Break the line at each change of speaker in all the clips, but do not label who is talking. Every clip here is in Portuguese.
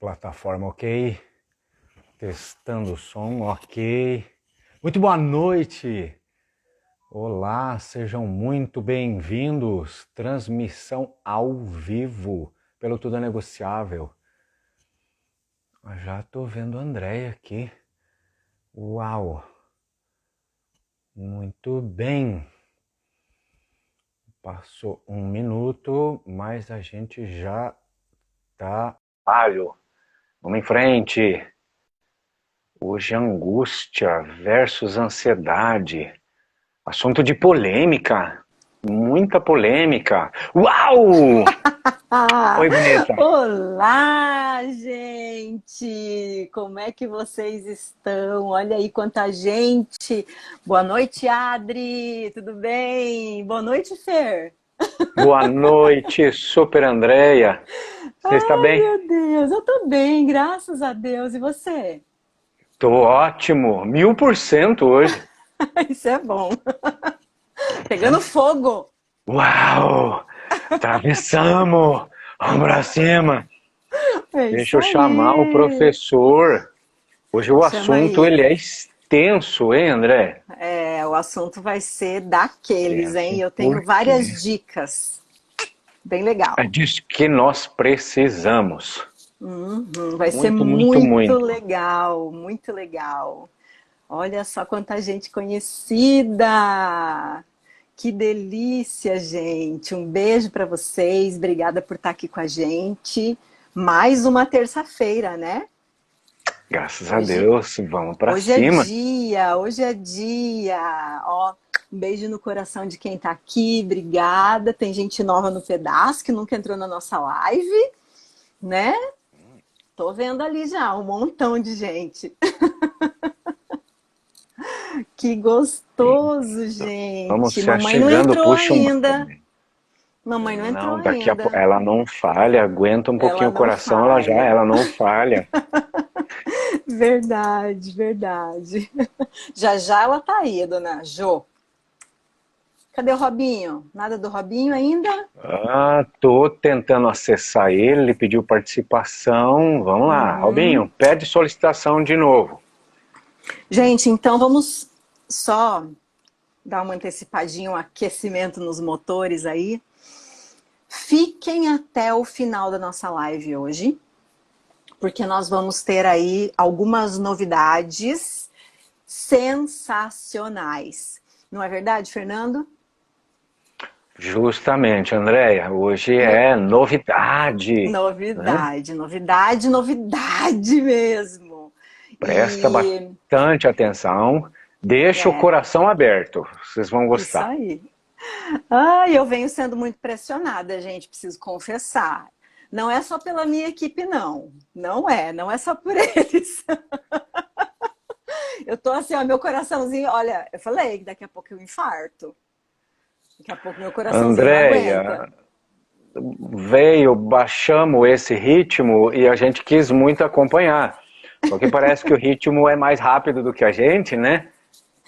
Plataforma ok, testando o som ok. Muito boa noite! Olá, sejam muito bem-vindos. Transmissão ao vivo pelo Tudo é Negociável. Já tô vendo a Andréia aqui. Uau! Muito bem. Passou 1 minuto, mas a gente já tá... Vamos em frente. Hoje angústia versus ansiedade. Assunto de polêmica. Muita polêmica. Uau! Oi, bonita.
Olá, gente! Como é que vocês estão? Olha aí quanta gente! Boa noite, Adri! Tudo bem? Boa noite, Fer!
Boa noite, Super Andréia. Você está
Ai,
bem?
meu Deus! Eu tô bem, graças a Deus! E você?
Tô ótimo. 1000% hoje.
Isso é bom! Pegando fogo!
Uau! Atravessamos! Vamos pra cima!
É
Deixa
isso
eu chamar o
aí!
professor. Hoje o
Chama
assunto
aí!
ele é extenso, hein, André?
O assunto vai ser daqueles, hein?
Extenso.
Eu tenho
Por
várias
quê?
dicas. Bem legal.
É disso que nós precisamos.
Vai ser
Muito, muito,
muito
muito.
legal, muito legal. Olha só quanta gente conhecida! Que delícia, gente! Um beijo para vocês, obrigada por estar aqui com a gente. Mais uma terça-feira, né?
Graças a
Hoje,
Deus, vamos pra
hoje é
cima.
dia, hoje é dia. Ó, um beijo no coração de quem tá aqui, obrigada. Tem gente nova no pedaço que nunca entrou na nossa live, né? Tô vendo ali já um montão de gente. Que gostoso,
Vamos
gente.
se
Mamãe não
achegando,
entrou
puxa uma.
ainda. Mamãe não entrou
Não, daqui a pouco.
ainda.
Ela não falha, aguenta um
Ela
pouquinho o
não
coração,
falha.
ela não falha.
Verdade, verdade. Já já ela tá aí, dona Jo. Cadê o Robinho? Nada do Robinho ainda?
Tô tentando acessar ele, ele pediu participação. Vamos lá, Robinho, pede solicitação de novo.
Gente, então vamos só dar uma antecipadinha, um aquecimento nos motores aí. Fiquem até o final da nossa live hoje, porque nós vamos ter aí algumas novidades sensacionais. Não é verdade, Fernando?
Justamente, Andréia, hoje é novidade, né?
Novidade, novidade, novidade mesmo.
Presta
E
bastante atenção, deixa o
é
coração aberto, vocês vão
isso
gostar.
aí. Eu venho sendo muito pressionada, gente, preciso confessar. Não é só pela minha equipe, não. Não é só por eles. Eu tô assim, ó, meu coraçãozinho, olha, eu falei que daqui a pouco eu infarto. Daqui a pouco meu coraçãozinho não
Andréia,
aguenta.
baixamos esse ritmo e a gente quis muito acompanhar, porque parece que o ritmo é mais rápido do que a gente, né?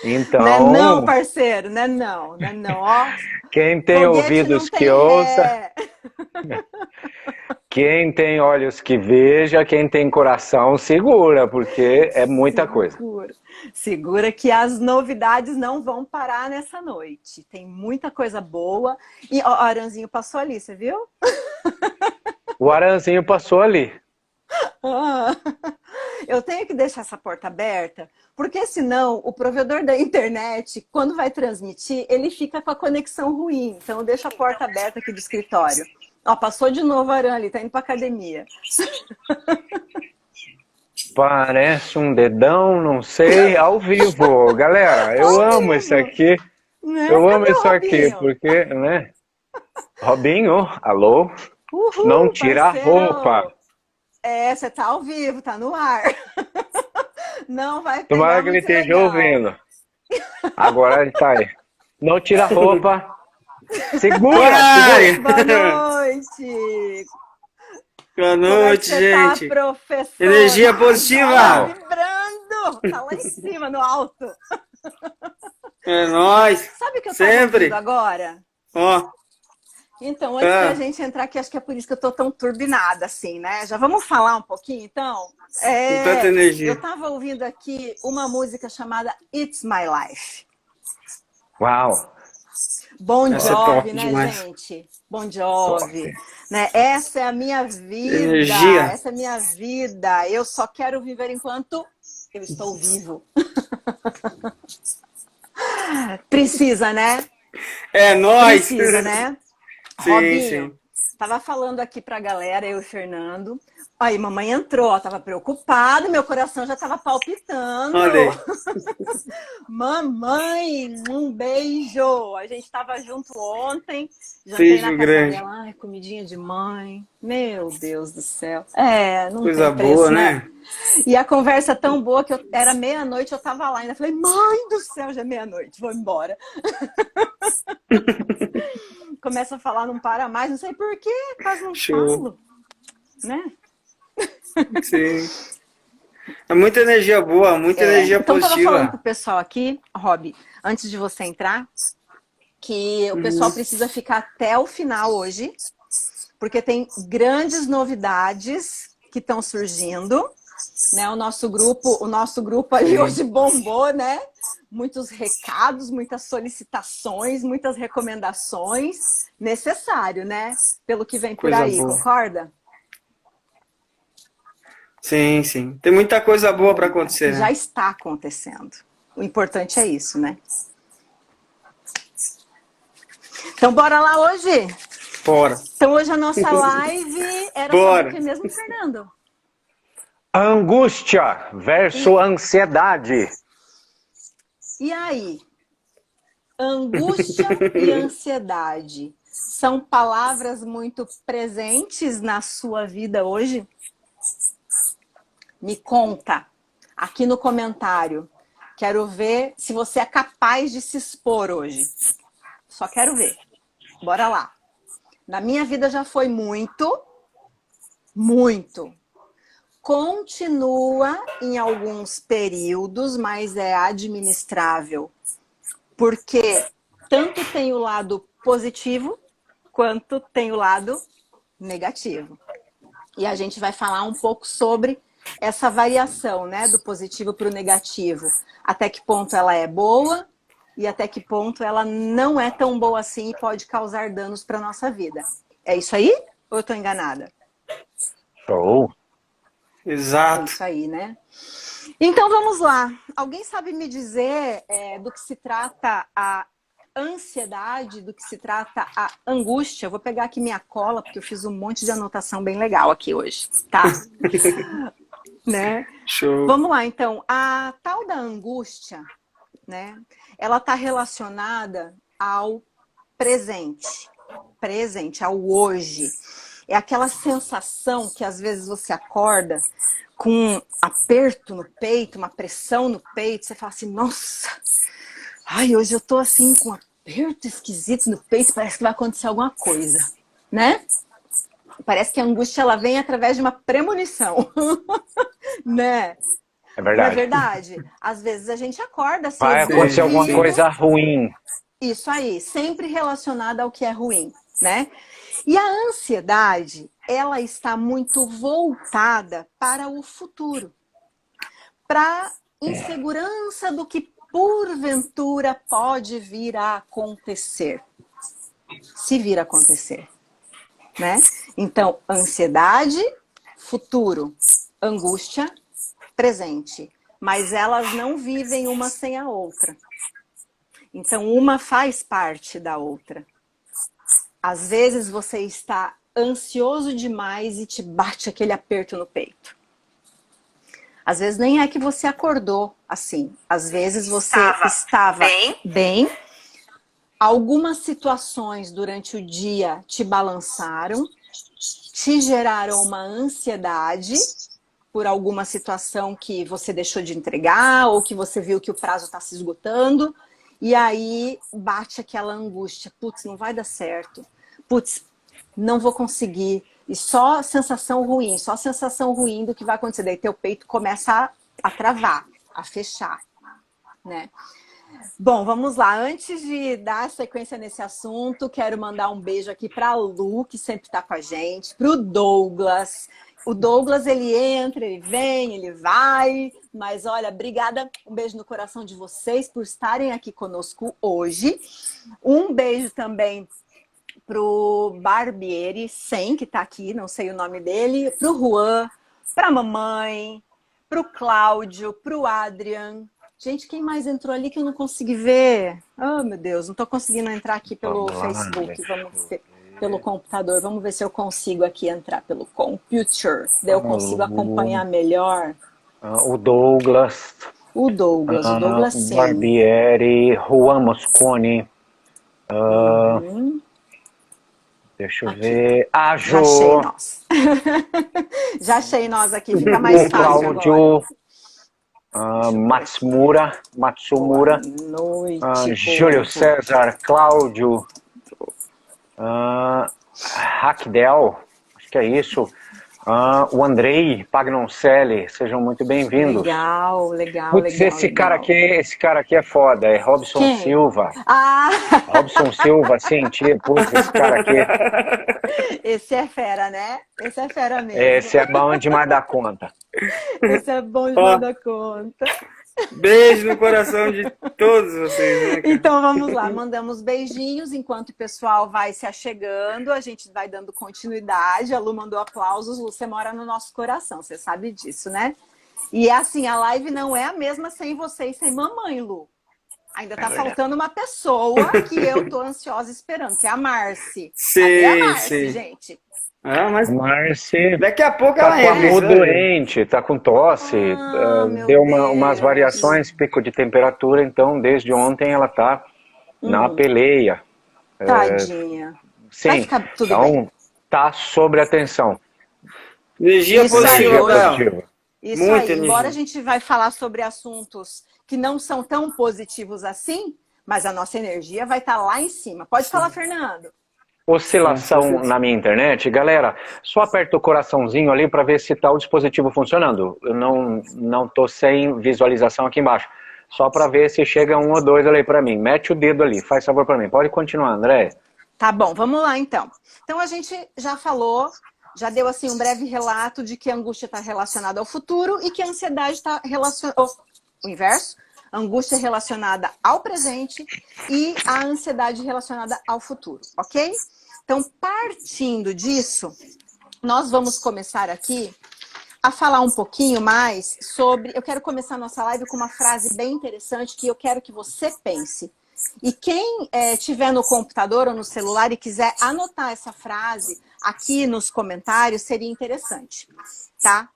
Né não,
Então,
parceiro, né não, né não. Ó,
quem tem
foguete não
ouvidos que
tem
ouça,
ré.
quem tem olhos que veja, quem tem coração segura, porque é muita coisa.
Segura. Segura que as novidades não vão parar nessa noite. Tem muita coisa boa. E ó, o Aranzinho passou ali, você viu?
O Aranzinho passou ali.
Ah, eu tenho que deixar essa porta aberta, porque senão o provedor da internet, quando vai transmitir, ele fica com a conexão ruim. Então eu deixo a porta aberta aqui do escritório. Ó, passou de novo o Aran ali, tá indo pra academia.
Parece um dedão, não sei, ao vivo. Galera, eu
Ao
amo isso
vivo,
aqui.
né?
Eu amo
Cadê o
isso aqui,
Robinho?
porque, né? Robinho, alô? Não
Uhul,
tira a roupa.
parceiro! Você tá ao vivo, tá no ar. Não vai
Tomara
pegar
que ele
muito
esteja
legal.
ouvindo. Agora ele tá aí. Não tira a roupa. Segura, segura.
Uai!
Boa noite!
Boa
Como é que
noite,
você tá,
gente.
professor?
Energia
Ai, olha, tá
positiva.
Uau.
vibrando! Tá lá em cima, no alto.
É nóis.
Sabe o que eu tava ouvindo
Sempre.
agora?
Ó,
Então, antes da gente entrar aqui, acho que é por isso que eu tô tão turbinada, assim, né? Já vamos falar um pouquinho, então?
Com tanta energia.
Eu tava ouvindo aqui uma música chamada It's My Life.
Uau!
Bon
Essa é
Jovi,
top
né,
demais.
gente? Bon
Top.
Jovi. Né? Essa é a minha vida.
Energia.
Essa é a minha vida. Eu só quero viver enquanto eu estou vivo. Precisa, né?
É nóis!
Precisa, né?
Sim,
Robinho,
sim.
tava falando aqui pra galera, eu e o Fernando. Aí, mamãe entrou, ó, tava preocupada, meu coração já tava palpitando.
Olha aí.
Mamãe, um beijo! A gente tava junto ontem, jantei na
Beijo
casa
grande.
dela. Ai, comidinha de mãe. Meu Deus do céu. Não
Coisa
tem preço,
boa,
né?
né?
E a conversa tão boa que era meia-noite, eu tava lá ainda. Falei, mãe do céu, já é meia-noite, vou embora. Começa a falar, não para mais, não sei por quê, quase não
Show.
falo, né?
Sim. É muita energia boa, muita energia
Então, tava falando pro
positiva.
pessoal aqui, Rob, antes de você entrar, que o pessoal precisa ficar até o final hoje, porque tem grandes novidades que estão surgindo, né? O nosso grupo ali
Sim.
hoje bombou, né? Muitos recados, muitas solicitações, muitas recomendações, necessário, né? Pelo que vem por
Coisa
aí,
boa.
concorda?
Sim, sim. Tem muita coisa boa para acontecer,
Já
né?
está acontecendo. O importante é isso, né? Então, bora lá hoje?
Bora.
Então, hoje a nossa live era sobre o
Bora.
que mesmo, Fernando?
Angústia versus ansiedade.
E aí? Angústia e ansiedade são palavras muito presentes na sua vida hoje? Me conta aqui no comentário. Quero ver se você é capaz de se expor hoje. Só quero ver. Bora lá. Na minha vida já foi muito, muito. Continua em alguns períodos, mas é administrável. Porque tanto tem o lado positivo, quanto tem o lado negativo. E a gente vai falar um pouco sobre essa variação, né, do positivo para o negativo. Até que ponto ela é boa e até que ponto ela não é tão boa assim e pode causar danos para a nossa vida. É isso aí? Ou eu estou enganada?
Show.
É
Exato.
isso aí, né? Então vamos lá. Alguém sabe me dizer do que se trata a ansiedade, do que se trata a angústia? Eu vou pegar aqui minha cola, porque eu fiz um monte de anotação bem legal aqui hoje, tá? Né?
Show.
Vamos lá, então. A tal da angústia, né? Ela está relacionada ao presente, ao hoje. É aquela sensação que às vezes você acorda com um aperto no peito, uma pressão no peito, você fala assim, nossa, ai, hoje eu tô assim com um aperto esquisito no peito, parece que vai acontecer alguma coisa, né? Parece que a angústia ela vem através de uma premonição, né?
É
Não é
verdade.
verdade? Às vezes a gente acorda assim,
Vai acontecer alguma
dormindo,
coisa ruim.
isso aí, sempre relacionada ao que é ruim, né? E a ansiedade, ela está muito voltada para o futuro, para insegurança do que porventura pode vir a acontecer, se vir a acontecer, né? Então, ansiedade, futuro, angústia, presente, mas elas não vivem uma sem a outra. Então, uma faz parte da outra. Às vezes você está ansioso demais e te bate aquele aperto no peito. Às vezes nem é que você acordou assim. Às vezes você estava bem. Algumas situações durante o dia te balançaram, te geraram uma ansiedade por alguma situação que você deixou de entregar ou que você viu que o prazo está se esgotando. E aí bate aquela angústia. Putz, não vai dar certo. Putz, não vou conseguir. E só sensação ruim do que vai acontecer. Daí teu peito começa a travar, a fechar, né? Bom, vamos lá. Antes de dar sequência nesse assunto, quero mandar um beijo aqui para a Lu, que sempre está com a gente, para o Douglas. O Douglas, ele entra, ele vem, ele vai, mas olha, obrigada, um beijo no coração de vocês por estarem aqui conosco hoje. Um beijo também pro Barbieri, Sem, que está aqui, não sei o nome dele, pro Juan, pra mamãe, pro Cláudio, pro Adrian. Gente, quem mais entrou ali que eu não consegui ver? Oh, meu Deus, não estou conseguindo entrar aqui pelo Facebook. Vamos ver, pelo computador. Vamos ver se eu consigo aqui entrar pelo computer. Daí eu consigo acompanhar melhor.
O Douglas.
O Douglas Sen.
Barbieri, Juan Moscone. Deixa eu ver. A Jo.
Já achei nós. Já achei nós aqui, fica mais fácil
Cláudio.
agora.
Matsumura.
Boa noite,
Júlio César, Cláudio. Raquel, acho que é isso. O Andrei Pagnoncelli, sejam muito bem-vindos.
Legal.
Putz, esse cara aqui é foda, é Robson
Quem?
Silva. Robson Silva, cientista, putz, esse cara aqui.
Esse é fera, né? Esse é fera mesmo.
Esse é bom demais da conta.
Esse é bom demais da conta.
Beijo no coração de todos vocês, né, cara?
Então vamos lá, mandamos beijinhos enquanto o pessoal vai se achegando, a gente vai dando continuidade. A Lu mandou aplausos. Lu, você mora no nosso coração, você sabe disso, né? E é assim, a live não é a mesma sem você e sem mamãe, Lu. Ainda tá faltando uma pessoa que eu tô ansiosa esperando, que é a Marci. Cadê a Marci, gente?
Mas
Marci
daqui a pouco
tá
ela
com a
entra.
mão doente, tá com tosse,
meu
deu
Deus.
umas variações, pico de temperatura, então desde ontem ela tá na peleia.
Tadinha.
Sim,
Vai ficar tudo
então
bem.
tá sobre atenção.
Energia
Isso aí,
positiva,
hoje.
Bel.
Isso
Muita
aí, embora
energia.
a gente vai falar sobre assuntos que não são tão positivos assim, mas a nossa energia vai estar lá em cima. Pode falar, Fernando.
Oscilação na minha internet, galera, só aperta o coraçãozinho ali para ver se está o dispositivo funcionando. Eu não tô sem visualização aqui embaixo. Só para ver se chega 1 ou 2 ali para mim. Mete o dedo ali, faz favor para mim. Pode continuar, André.
Tá bom, vamos lá então. Então a gente já falou, já deu assim um breve relato de que a angústia está relacionada ao futuro e que a ansiedade está relacionada... O inverso. A angústia relacionada ao presente e a ansiedade relacionada ao futuro, ok? Então, partindo disso, nós vamos começar aqui a falar um pouquinho mais sobre... Eu quero começar a nossa live com uma frase bem interessante que eu quero que você pense. E quem tiver no computador ou no celular e quiser anotar essa frase aqui nos comentários, seria interessante, tá?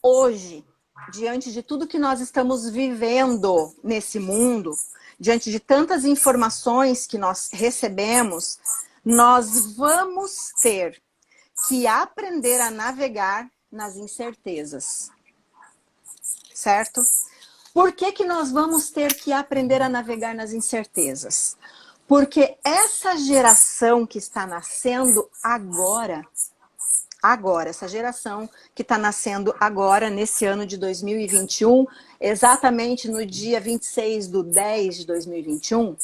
Hoje, diante de tudo que nós estamos vivendo nesse mundo, diante de tantas informações que nós recebemos, nós vamos ter que aprender a navegar nas incertezas. Certo? Por que que nós vamos ter que aprender a navegar nas incertezas? Porque essa geração que está nascendo agora, essa geração que está nascendo agora, nesse ano de 2021, exatamente no dia 26/10/2021,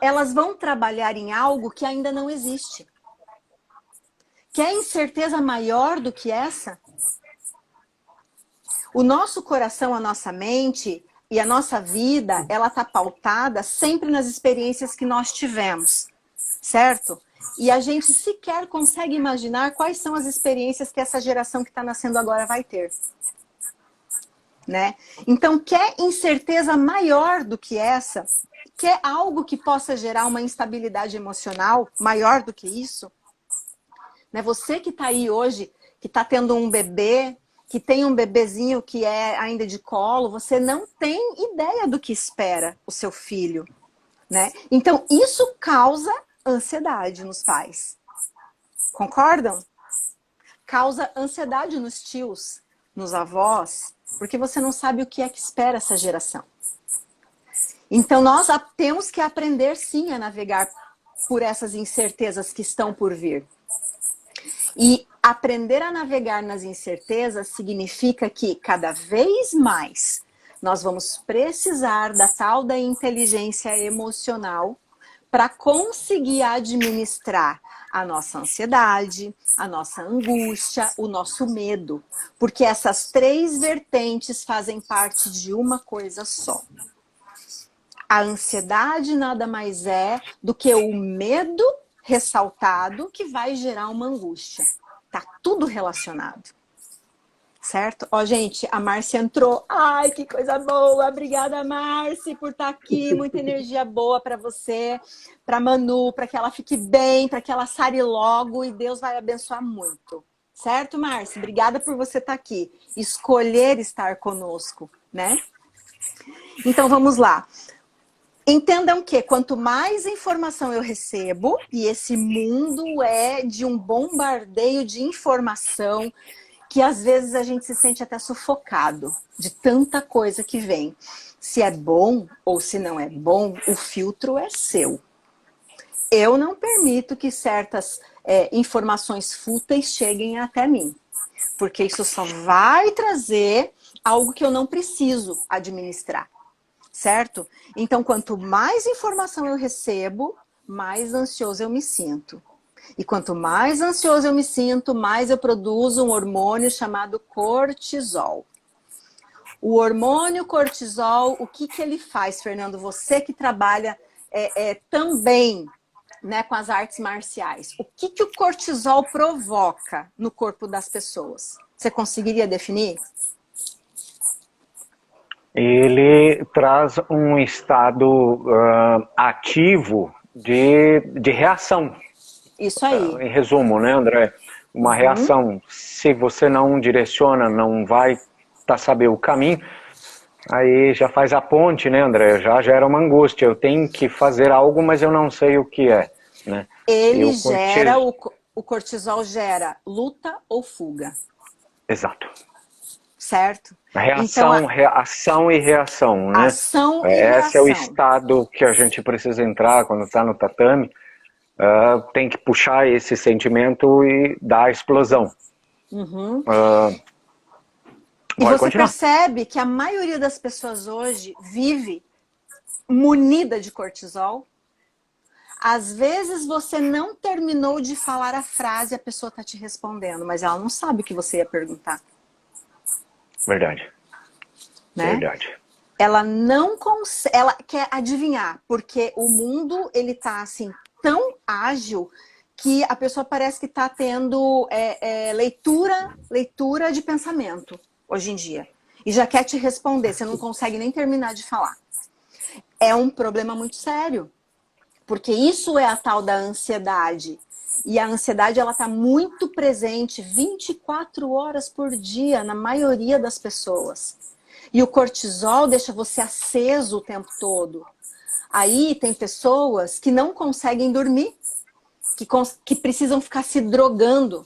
elas vão trabalhar em algo que ainda não existe. Quer incerteza maior do que essa? O nosso coração, a nossa mente e a nossa vida, ela está pautada sempre nas experiências que nós tivemos, certo? E a gente sequer consegue imaginar quais são as experiências que essa geração que está nascendo agora vai ter. Né? Então, quer incerteza maior do que essa? Quer algo que possa gerar uma instabilidade emocional maior do que isso? Né? Você que está aí hoje, que está tendo um bebê, que tem um bebezinho que é ainda de colo, você não tem ideia do que espera o seu filho. Né? Então, isso causa ansiedade nos pais. Concordam? Causa ansiedade nos tios, nos avós, porque você não sabe o que é que espera essa geração. Então nós temos que aprender sim a navegar por essas incertezas que estão por vir. E aprender a navegar nas incertezas significa que cada vez mais nós vamos precisar da tal da inteligência emocional para conseguir administrar a nossa ansiedade, a nossa angústia, o nosso medo. Porque essas três vertentes fazem parte de uma coisa só. A ansiedade nada mais é do que o medo ressaltado que vai gerar uma angústia. Tá tudo relacionado. Certo? Ó, gente, a Márcia entrou. Ai, que coisa boa! Obrigada, Márcia, por estar aqui. Muita energia boa para você, para Manu, para que ela fique bem, para que ela sare logo e Deus vai abençoar muito. Certo, Márcia? Obrigada por você estar aqui. Escolher estar conosco, né? Então, vamos lá. Entendam que quanto mais informação eu recebo, e esse mundo é de um bombardeio de informação, que às vezes a gente se sente até sufocado de tanta coisa que vem. Se é bom ou se não é bom, o filtro é seu. Eu não permito que certas informações fúteis cheguem até mim, porque isso só vai trazer algo que eu não preciso administrar. Certo? Então, quanto mais informação eu recebo, mais ansioso eu me sinto. E quanto mais ansioso eu me sinto, mais eu produzo um hormônio chamado cortisol. O hormônio cortisol, o que ele faz, Fernando? Você que trabalha também, né, com as artes marciais. O que o cortisol provoca no corpo das pessoas? Você conseguiria definir?
Ele traz um estado ativo de reação.
Isso aí.
Em resumo, né, André? Uma reação. Se você não direciona, não vai saber o caminho, aí já faz a ponte, né, André? Já gera uma angústia. Eu tenho que fazer algo, mas eu não sei o que é, né?
Ele gera, o cortisol gera luta ou fuga.
Exato.
Certo?
Reação, então, ação e reação, né?
Ação e
Esse
reação.
é o estado que a gente precisa entrar quando está no tatame. Tem que puxar esse sentimento e dar a explosão.
E você percebe que a maioria das pessoas hoje vive munida de cortisol. Às vezes você não terminou de falar a frase e a pessoa está te respondendo, mas ela não sabe o que você ia perguntar.
Verdade.
Né?
Verdade.
Ela não consegue, ela quer adivinhar, porque o mundo ele tá assim tão ágil que a pessoa parece que está tendo leitura de pensamento hoje em dia. E já quer te responder, você não consegue nem terminar de falar. É um problema muito sério, porque isso é a tal da ansiedade. E a ansiedade ela está muito presente 24 horas por dia na maioria das pessoas. E o cortisol deixa você aceso o tempo todo. Aí tem pessoas que não conseguem dormir, que precisam ficar se drogando,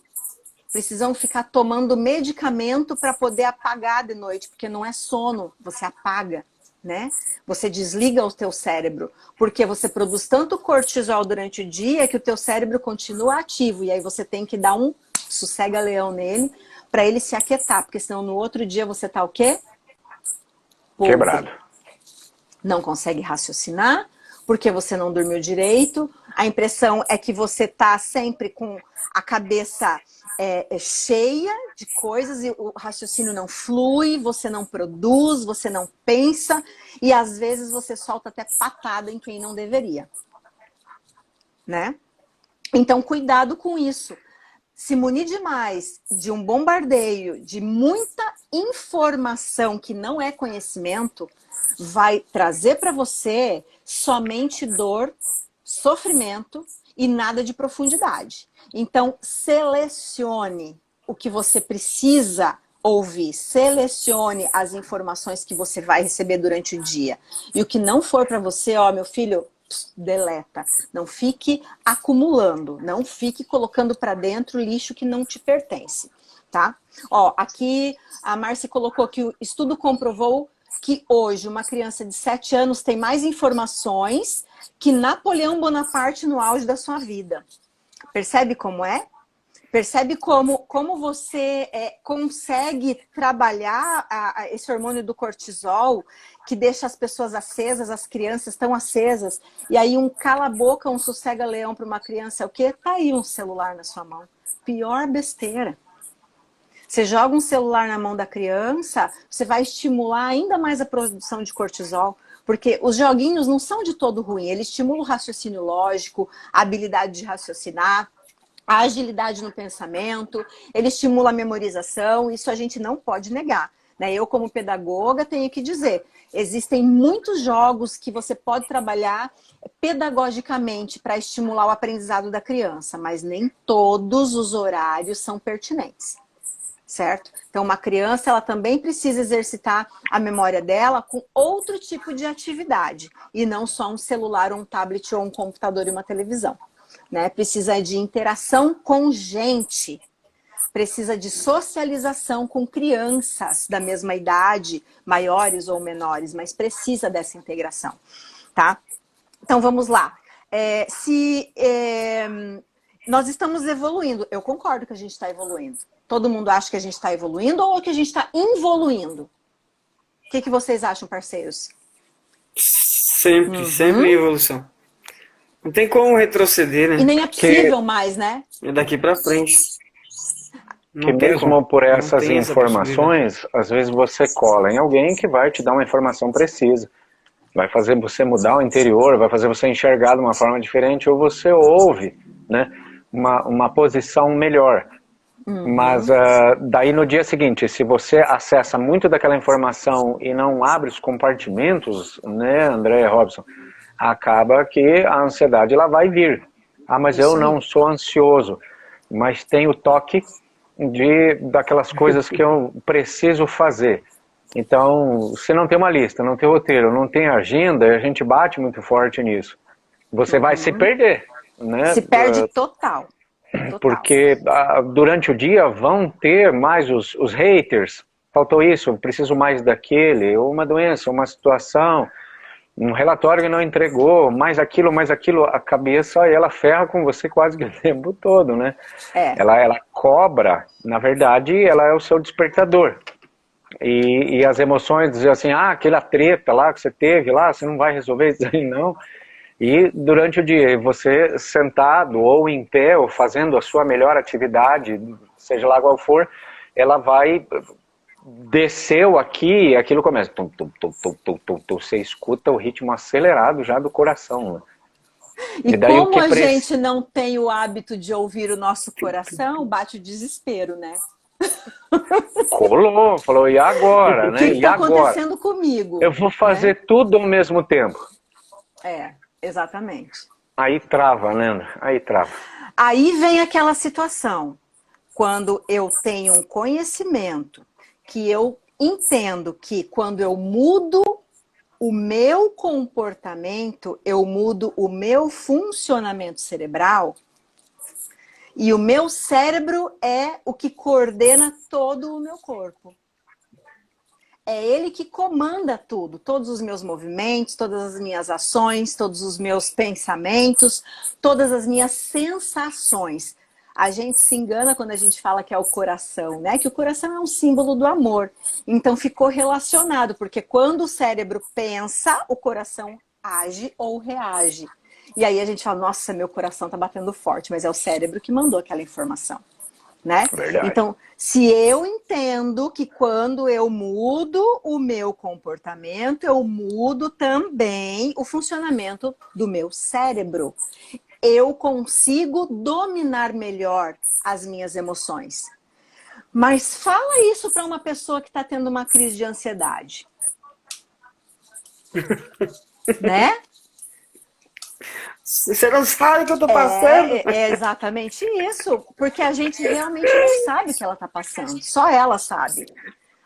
precisam ficar tomando medicamento para poder apagar de noite, porque não é sono, você apaga, né? Você desliga o teu cérebro, porque você produz tanto cortisol durante o dia que o teu cérebro continua ativo, e aí você tem que dar um sossega-leão nele para ele se aquietar, porque senão no outro dia você tá o quê? Podre.
Quebrado.
Não consegue raciocinar, porque você não dormiu direito. A impressão é que você tá sempre com a cabeça cheia de coisas e o raciocínio não flui, você não produz, você não pensa e às vezes você solta até patada em quem não deveria, né? Então cuidado com isso. Se munir demais de um bombardeio, de muita informação que não é conhecimento, vai trazer para você somente dor, sofrimento e nada de profundidade. Então, selecione o que você precisa ouvir, selecione as informações que você vai receber durante o dia. E o que não for para você, ó, meu filho, deleta. Não fique acumulando, não fique colocando para dentro lixo que não te pertence, tá? Ó, aqui a Márcia colocou que o estudo comprovou que hoje uma criança de 7 anos tem mais informações que Napoleão Bonaparte no auge da sua vida. Percebe como é? Percebe como você consegue trabalhar esse hormônio do cortisol, que deixa as pessoas acesas, as crianças estão acesas, e aí um cala-boca, um sossega-leão para uma criança é o quê? Tá aí um celular na sua mão. Pior besteira. Você joga um celular na mão da criança, você vai estimular ainda mais a produção de cortisol, porque os joguinhos não são de todo ruim, eles estimulam o raciocínio lógico, a habilidade de raciocinar, a agilidade no pensamento, ele estimula a memorização, isso a gente não pode negar. Né? Eu, como pedagoga, tenho que dizer, existem muitos jogos que você pode trabalhar pedagogicamente para estimular o aprendizado da criança, mas nem todos os horários são pertinentes. Certo? Então, uma criança, ela também precisa exercitar a memória dela com outro tipo de atividade, e não só um celular, um tablet, ou um computador e uma televisão. Né? Precisa de interação com gente, precisa de socialização com crianças da mesma idade, maiores ou menores, mas precisa dessa integração. Tá? Então, vamos lá. Nós estamos evoluindo, eu concordo que a gente está evoluindo. Todo mundo acha que a gente está evoluindo ou que a gente está involuindo? O que vocês acham, parceiros?
Sempre evolução. Não tem como retroceder, né?
E nem é possível mais, né?
É daqui pra frente.
Que mesmo por essas informações, às vezes você cola em alguém que vai te dar uma informação precisa. Vai fazer você mudar o interior, vai fazer você enxergar de uma forma diferente, ou você ouve, né, uma posição melhor. Mas daí no dia seguinte, se você acessa muito daquela informação e não abre os compartimentos, né, André e Robson, acaba que a ansiedade ela vai vir. Ah, mas eu não sou ansioso, mas tem o toque daquelas coisas que eu preciso fazer. Então, se não tem uma lista, não tem roteiro, não tem agenda, a gente bate muito forte nisso. Você vai se perder, né?
Se perde total.
Porque durante o dia vão ter mais os haters. Faltou isso, preciso mais daquele, ou uma doença, uma situação, um relatório que não entregou, mais aquilo, a cabeça ela ferra com você quase que o tempo todo, né? Ela cobra, na verdade, ela é o seu despertador. E as emoções dizem assim, aquela treta lá que você teve lá, você não vai resolver isso aí, não. E durante o dia, você sentado ou em pé, ou fazendo a sua melhor atividade, seja lá qual for, ela vai, desceu aqui e aquilo começa. Tum, tum, tum, tum, tum, tum, tum, você escuta o ritmo acelerado já do coração. Né?
E daí, como a gente não tem o hábito de ouvir o nosso coração, bate o desespero, né?
Colou, falou, e agora?
O que está acontecendo comigo?
Eu vou fazer tudo ao mesmo tempo.
Exatamente.
Aí trava, né? Aí trava.
Aí vem aquela situação, quando eu tenho um conhecimento, que eu entendo que quando eu mudo o meu comportamento, eu mudo o meu funcionamento cerebral, e o meu cérebro é o que coordena todo o meu corpo. É ele que comanda tudo, todos os meus movimentos, todas as minhas ações, todos os meus pensamentos, todas as minhas sensações. A gente se engana quando a gente fala que é o coração, né? Que o coração é um símbolo do amor. Então ficou relacionado, porque quando o cérebro pensa, o coração age ou reage. E aí a gente fala, nossa, meu coração tá batendo forte, mas é o cérebro que mandou aquela informação. Né? Então, se eu entendo que quando eu mudo o meu comportamento, eu mudo também o funcionamento do meu cérebro. Eu consigo dominar melhor as minhas emoções. Mas fala isso para uma pessoa que está tendo uma crise de ansiedade. Né?
Você não sabe o que eu tô passando.
É exatamente isso. Porque a gente realmente não sabe o que ela tá passando. Só ela sabe.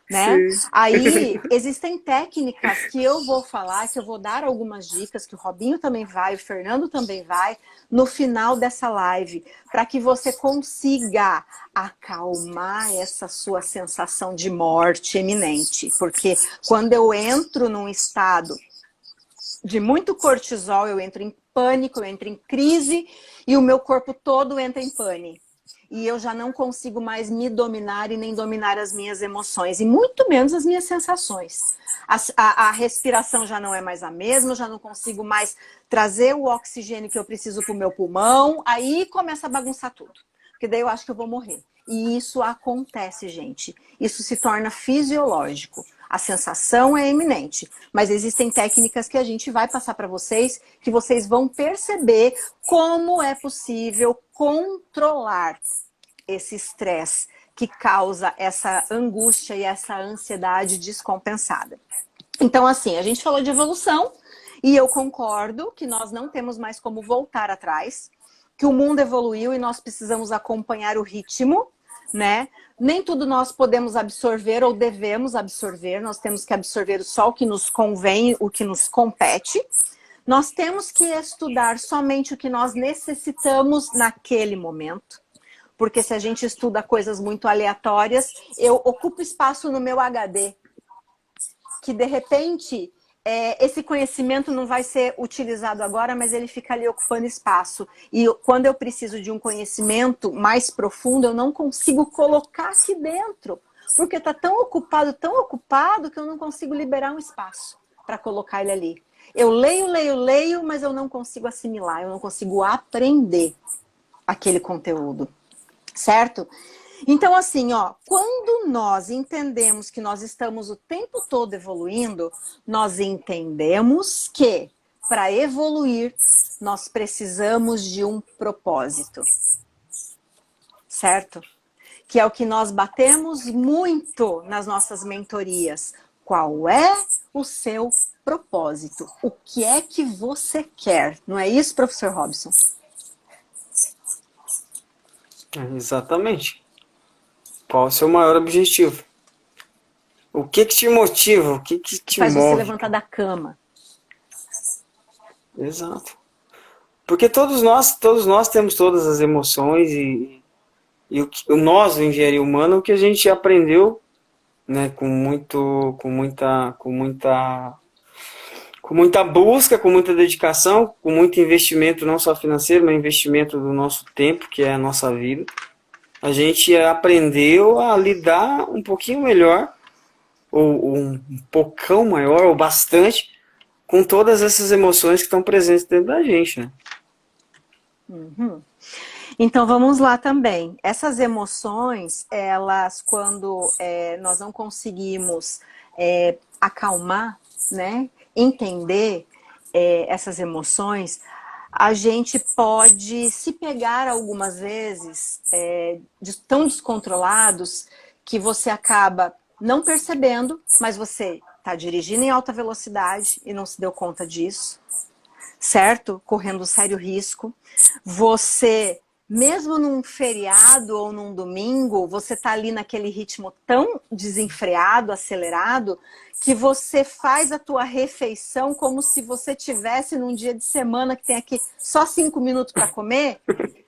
Né? Aí existem técnicas que eu vou falar, que eu vou dar algumas dicas, que o Robinho também vai, o Fernando também vai, no final dessa live, para que você consiga acalmar essa sua sensação de morte iminente. Porque quando eu entro num estado de muito cortisol, eu entro em pânico, eu entro em crise e o meu corpo todo entra em pane. e eu já não consigo mais me dominar e nem dominar as minhas emoções, e muito menos as minhas sensações. A respiração já não é mais a mesma, eu já não consigo mais trazer o oxigênio que eu preciso para o meu pulmão, aí começa a bagunçar tudo, porque daí eu acho que eu vou morrer. E isso acontece, gente. Isso se torna fisiológico. A sensação é eminente, mas existem técnicas que a gente vai passar para vocês, que vocês vão perceber como é possível controlar esse estresse que causa essa angústia e essa ansiedade descompensada. Então, assim, a gente falou de evolução e eu concordo que nós não temos mais como voltar atrás, que o mundo evoluiu e nós precisamos acompanhar o ritmo, né? Nem tudo nós podemos absorver ou devemos absorver, nós temos que absorver só o que nos convém, o que nos compete. Nós temos que estudar somente o que nós necessitamos naquele momento, porque se a gente estuda coisas muito aleatórias, eu ocupo espaço no meu HD, que de repente esse conhecimento não vai ser utilizado agora, mas ele fica ali ocupando espaço. E quando eu preciso de um conhecimento mais profundo, eu não consigo colocar aqui dentro, porque está tão ocupado, que eu não consigo liberar um espaço para colocar ele ali. Eu leio, mas eu não consigo assimilar, eu não consigo aprender aquele conteúdo, certo? Então, assim, ó, quando nós entendemos que nós estamos o tempo todo evoluindo, nós entendemos que, para evoluir, nós precisamos de um propósito. Certo? Que é o que nós batemos muito nas nossas mentorias. Qual é o seu propósito? O que é que você quer? Não é isso, professor Robson?
Exatamente. Qual o seu maior objetivo? O que te motiva? O que te
faz
move?
você levantar da cama.
Exato. Porque todos nós temos todas as emoções e o engenharia humana, o que a gente aprendeu, né, com muita busca, com muita dedicação, com muito investimento, não só financeiro, mas investimento do nosso tempo, que é a nossa vida. A gente aprendeu a lidar um pouquinho melhor, ou um pocão maior, ou bastante, com todas essas emoções que estão presentes dentro da gente, né?
Uhum. Então vamos lá também. Essas emoções, elas, quando nós não conseguimos acalmar, né, entender essas emoções, a gente pode se pegar algumas vezes tão descontrolados que você acaba não percebendo, mas você está dirigindo em alta velocidade e não se deu conta disso, certo? Correndo sério risco. Você, mesmo num feriado ou num domingo, você está ali naquele ritmo tão desenfreado, acelerado, que você faz a tua refeição como se você tivesse num dia de semana que tem aqui só 5 minutos para comer.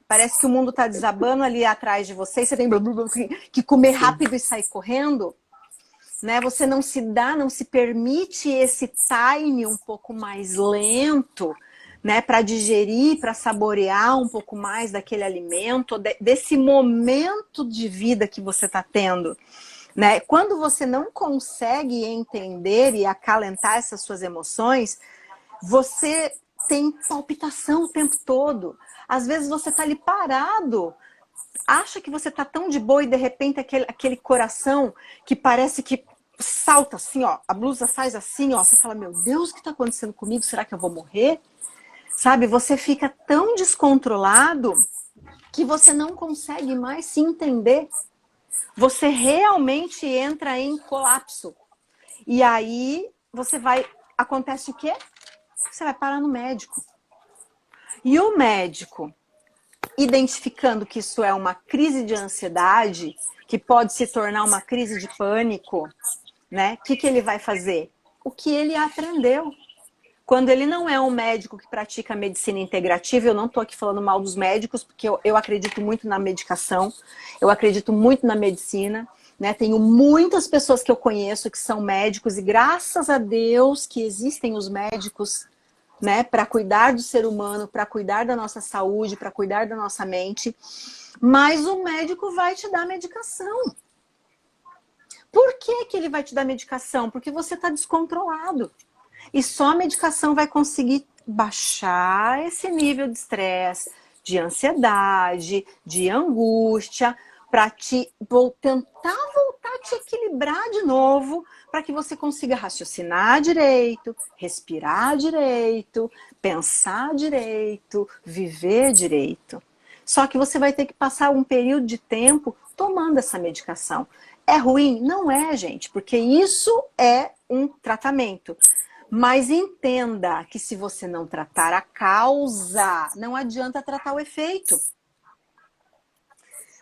Parece que o mundo está desabando ali atrás de você e você tem que comer rápido e sair correndo. Né? Você não se permite esse time um pouco mais lento, né, para digerir, para saborear um pouco mais daquele alimento, desse momento de vida que você está tendo. Né? Quando você não consegue entender e acalentar essas suas emoções, você tem palpitação o tempo todo. Às vezes você está ali parado, acha que você está tão de boa e de repente aquele coração que parece que salta assim, ó, a blusa faz assim, ó, você fala, meu Deus, o que está acontecendo comigo? Será que eu vou morrer? Sabe, você fica tão descontrolado que você não consegue mais se entender. Você realmente entra em colapso. E aí acontece o quê? Você vai parar no médico. E o médico, identificando que isso é uma crise de ansiedade, que pode se tornar uma crise de pânico, né? O que ele vai fazer? O que ele aprendeu. Quando ele não é um médico que pratica medicina integrativa, eu não estou aqui falando mal dos médicos, porque eu acredito muito na medicação, eu acredito muito na medicina, né? Tenho muitas pessoas que eu conheço que são médicos e graças a Deus que existem os médicos né, para cuidar do ser humano, para cuidar da nossa saúde, para cuidar da nossa mente, mas o médico vai te dar medicação. Por que que ele vai te dar medicação? Porque você está descontrolado. E só a medicação vai conseguir baixar esse nível de estresse, de ansiedade, de angústia, para tentar voltar a te equilibrar de novo, para que você consiga raciocinar direito, respirar direito, pensar direito, viver direito. Só que você vai ter que passar um período de tempo tomando essa medicação. É ruim? Não é, gente, porque isso é um tratamento. Mas entenda que se você não tratar a causa, não adianta tratar o efeito.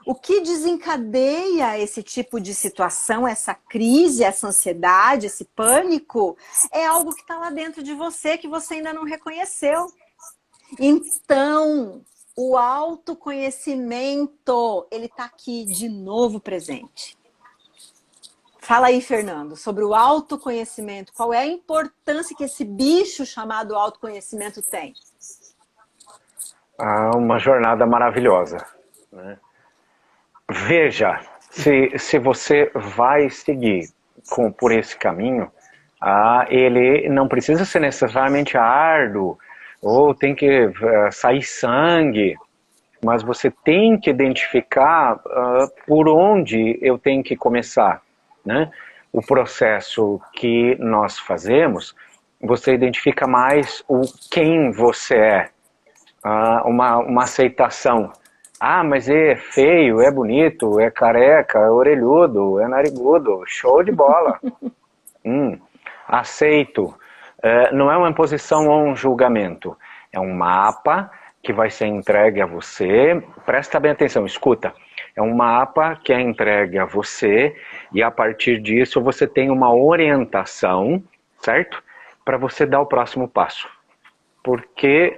O que desencadeia esse tipo de situação, essa crise, essa ansiedade, esse pânico, é algo que está lá dentro de você que você ainda não reconheceu. Então, o autoconhecimento, ele está aqui de novo presente. Fala aí, Fernando, sobre o autoconhecimento. Qual é a importância que esse bicho chamado autoconhecimento tem?
Uma jornada maravilhosa, né? Veja, se você vai seguir por esse caminho, ele não precisa ser necessariamente árduo, ou tem que sair sangue, mas você tem que identificar por onde eu tenho que começar. Né? O processo que nós fazemos, você identifica mais quem você é, uma aceitação. Mas é feio, é bonito, é careca, é orelhudo, é narigudo, show de bola. Aceito. Não é uma imposição ou um julgamento, é um mapa que vai ser entregue a você. Presta bem atenção, escuta. É um mapa que é entregue a você e a partir disso você tem uma orientação, certo? Para você dar o próximo passo. Porque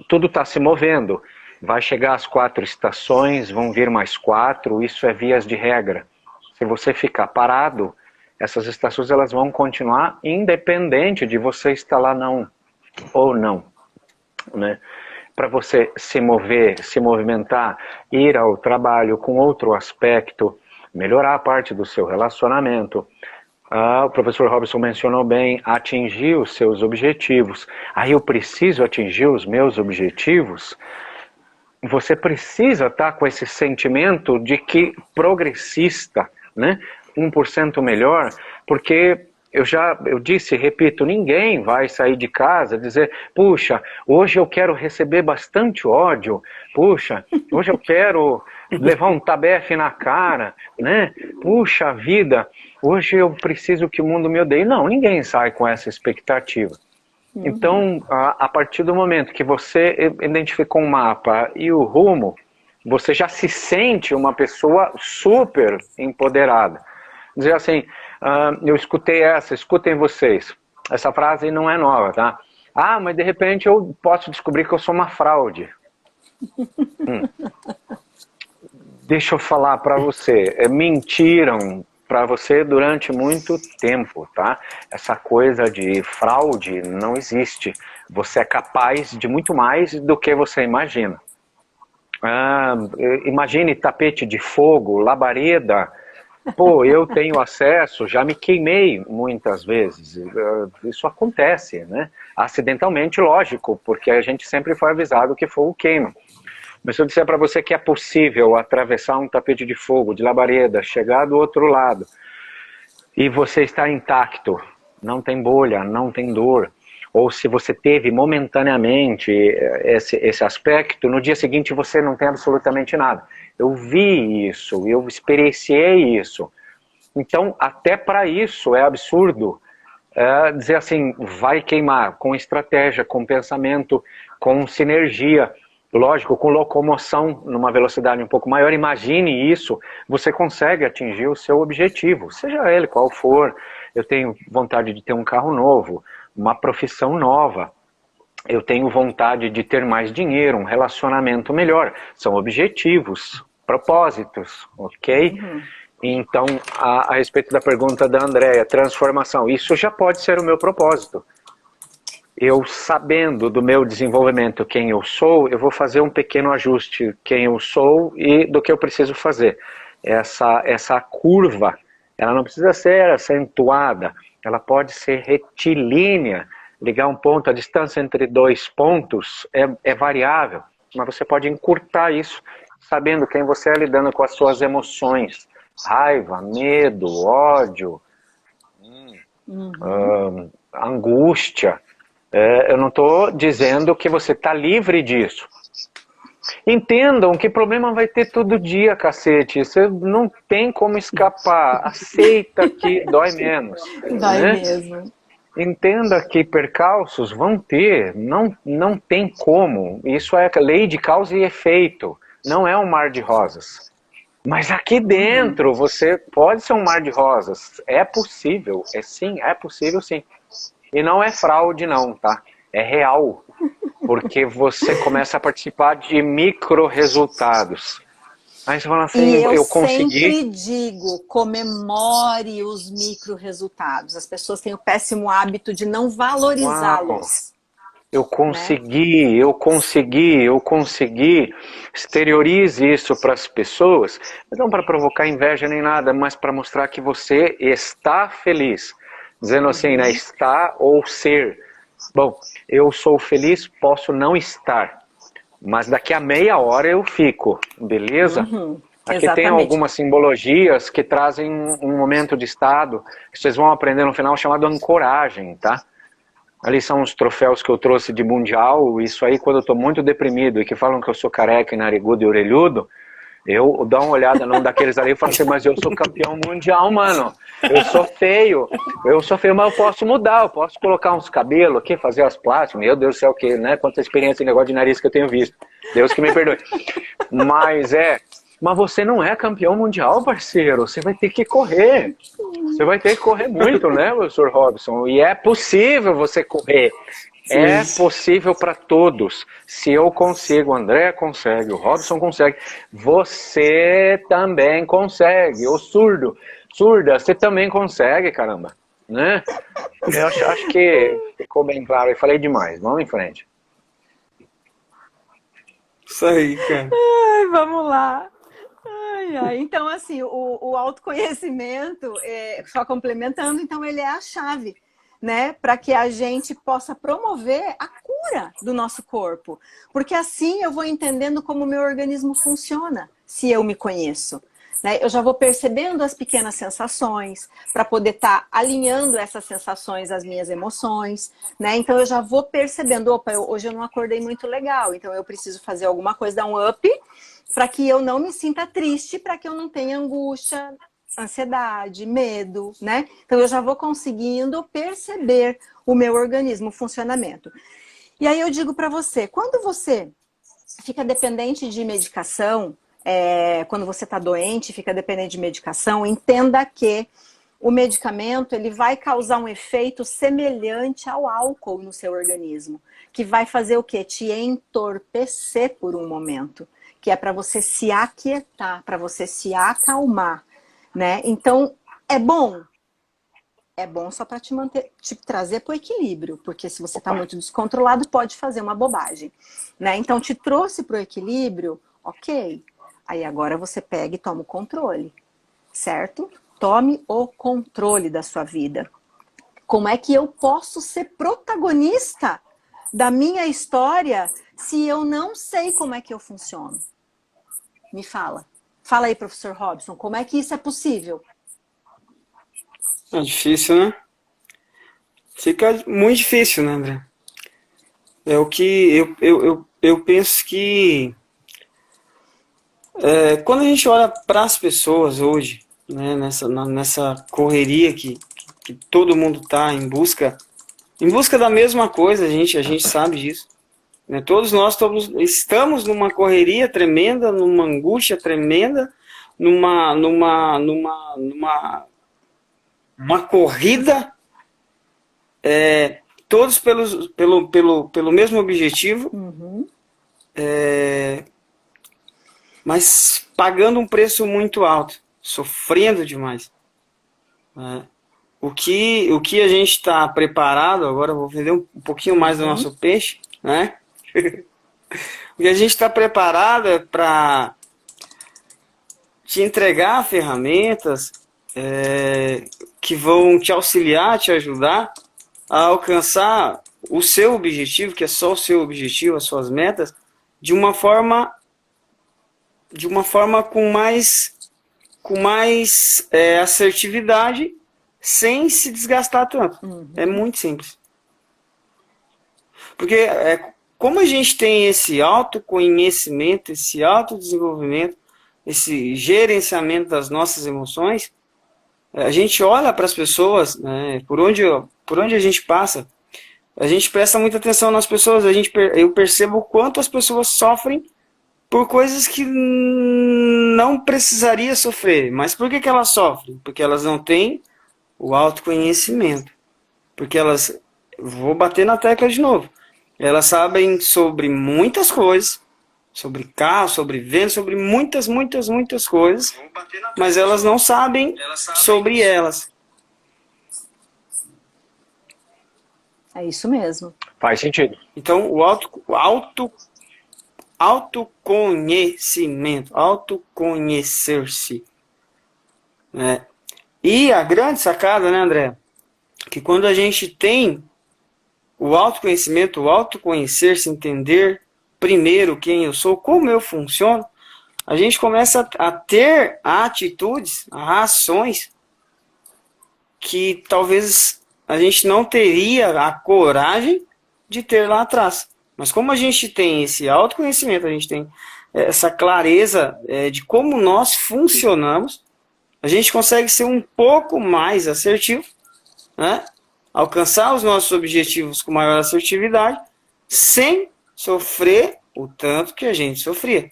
tudo está se movendo. Vai chegar às 4 estações, vão vir mais 4, isso é vias de regra. Se você ficar parado, essas estações elas vão continuar independente de você estar lá ou não. Né? Para você se mover, se movimentar, ir ao trabalho com outro aspecto, melhorar a parte do seu relacionamento. O professor Robson mencionou bem, atingir os seus objetivos. Eu preciso atingir os meus objetivos. Você precisa estar com esse sentimento de que progressista, né? 1% melhor, porque eu disse, repito, ninguém vai sair de casa e dizer, puxa, hoje eu quero receber bastante ódio, puxa, hoje eu quero levar um tabefe na cara, né? Puxa vida, hoje eu preciso que o mundo me odeie. Não, ninguém sai com essa expectativa. Então, a partir do momento que você identificou um mapa e o rumo, você já se sente uma pessoa super empoderada. Dizer assim, eu escutei escutem vocês. Essa frase não é nova, tá? Mas de repente eu posso descobrir que eu sou uma fraude. Deixa eu falar para você, mentiram para você durante muito tempo, tá? Essa coisa de fraude não existe. Você é capaz de muito mais do que você imagina. Imagine tapete de fogo, labareda. Pô, eu tenho acesso, já me queimei muitas vezes. Isso acontece, né? Acidentalmente, lógico, porque a gente sempre foi avisado que fogo queima. Mas se eu disser para você que é possível atravessar um tapete de fogo, de labareda, chegar do outro lado, e você está intacto, não tem bolha, não tem dor, ou se você teve momentaneamente esse aspecto, no dia seguinte você não tem absolutamente nada. Eu vi isso, eu experienciei isso. Então, até para isso é absurdo dizer assim, vai queimar com estratégia, com pensamento, com sinergia. Lógico, com locomoção numa velocidade um pouco maior, imagine isso, você consegue atingir o seu objetivo, seja ele qual for. Eu tenho vontade de ter um carro novo, uma profissão nova, eu tenho vontade de ter mais dinheiro, um relacionamento melhor. São objetivos, propósitos, ok? Então, a respeito da pergunta da Andréia, transformação, isso já pode ser o meu propósito. eu sabendo do meu desenvolvimento quem eu sou, eu vou fazer um pequeno ajuste quem eu sou e do que eu preciso fazer. Essa curva, ela não precisa ser acentuada, ela pode ser retilínea, ligar um ponto, a distância entre dois pontos é variável, mas você pode encurtar isso, sabendo quem você é, lidando com as suas emoções, raiva, medo, ódio, angústia. Eu não estou dizendo que você está livre disso. Entendam que problema vai ter todo dia, cacete. Você não tem como escapar. Aceita que dói menos.
Dói
né?
mesmo.
Entenda que percalços vão ter. Não tem como. Isso é lei de causa e efeito. Não é um mar de rosas. Mas aqui dentro você pode ser um mar de rosas. É possível. É possível sim. E não é fraude não, tá? É real. Porque você começa a participar de micro resultados. Aí você fala assim,
E eu
consegui.
sempre digo, comemore os micro resultados. As pessoas têm o péssimo hábito de não valorizá-los.
Eu consegui, eu consegui. Exteriorize isso para as pessoas, não para provocar inveja nem nada, mas para mostrar que você está feliz. Dizendo assim, né, estar ou ser. Bom, eu sou feliz, posso não estar, mas daqui a meia hora eu fico, beleza? Aqui tem algumas simbologias que trazem um momento de estado, que vocês vão aprender no final, chamado ancoragem, tá? Ali são os troféus que eu trouxe de mundial, isso aí quando eu estou muito deprimido e que falam que eu sou careca e narigudo e orelhudo, eu dou uma olhada num daqueles ali e falo assim, mas eu sou campeão mundial, mano. Eu sou feio, mas eu posso mudar, eu posso colocar uns cabelos aqui, fazer as plásticas, meu Deus do céu, que, né, quanta experiência em negócio de nariz que eu tenho visto. Deus que me perdoe. Mas você não é campeão mundial, parceiro, você vai ter que correr. Você vai ter que correr muito, né, professor Robson? E é possível você correr. Sim. É possível para todos. Se eu consigo, o André consegue, o Robson consegue, você também consegue. O surda, você também consegue, caramba. Né? Eu acho que ficou bem claro. Eu falei demais. Vamos em frente.
Isso aí, cara.
Ai, vamos lá. Então, assim, o autoconhecimento, só complementando, então ele é a chave, né, para que a gente possa promover a cura do nosso corpo. Porque assim eu vou entendendo como o meu organismo funciona, se eu me conheço. Né? Eu já vou percebendo as pequenas sensações, para poder estar alinhando essas sensações às minhas emoções. Né? Então eu já vou percebendo, opa, hoje eu não acordei muito legal, então eu preciso fazer alguma coisa, dar um up, para que eu não me sinta triste, para que eu não tenha angústia, ansiedade, medo, né? Então eu já vou conseguindo perceber o meu organismo, o funcionamento. E aí eu digo para você, quando você fica dependente de medicação, quando você está doente, fica dependente de medicação, entenda que o medicamento ele vai causar um efeito semelhante ao álcool no seu organismo, que vai fazer o quê? Te entorpecer por um momento, que é para você se aquietar, para você se acalmar. Né? Então, é bom só para te manter, te trazer para o equilíbrio, porque se você está muito descontrolado, pode fazer uma bobagem. Né? Então, te trouxe para o equilíbrio, ok. Aí agora você pega e toma o controle, certo? Tome o controle da sua vida. Como é que eu posso ser protagonista da minha história se eu não sei como é que eu funciono? Me fala. Fala aí, professor Robson, como é que isso é possível?
É difícil, né? Fica muito difícil, né, André? É o que eu penso que quando a gente olha para as pessoas hoje, né, nessa correria que todo mundo está em busca da mesma coisa, a gente sabe disso. Né? Todos nós estamos numa correria tremenda, numa angústia tremenda, numa corrida, todos pelo mesmo objetivo, mas pagando um preço muito alto, sofrendo demais. Né? o que a gente está preparado, agora eu vou vender um pouquinho mais do nosso peixe, né? O que a gente está preparado é para te entregar ferramentas que vão te auxiliar, te ajudar a alcançar o seu objetivo, que é só o seu objetivo, as suas metas, de uma forma com mais assertividade, sem se desgastar tanto. É muito simples. Porque como a gente tem esse autoconhecimento, esse autodesenvolvimento, esse gerenciamento das nossas emoções, a gente olha para as pessoas, né, por onde a gente passa, a gente presta muita atenção nas pessoas, eu percebo o quanto as pessoas sofrem por coisas que não precisaria sofrer. Mas por que elas sofrem? Porque elas não têm o autoconhecimento. Porque vou bater na tecla de novo, elas sabem sobre muitas coisas, sobre carro, sobre venda, sobre muitas coisas, mas elas não sabem sobre elas.
É isso mesmo.
Faz sentido.
Então, o autoconhecimento, autoconhecer-se, né? E a grande sacada, né, André, que quando a gente tem o autoconhecimento, o autoconhecer-se, entender primeiro quem eu sou, como eu funciono, a gente começa a ter atitudes, ações que talvez a gente não teria a coragem de ter lá atrás. Mas como a gente tem esse autoconhecimento, a gente tem essa clareza de como nós funcionamos, a gente consegue ser um pouco mais assertivo, né? Alcançar os nossos objetivos com maior assertividade, sem sofrer o tanto que a gente sofria.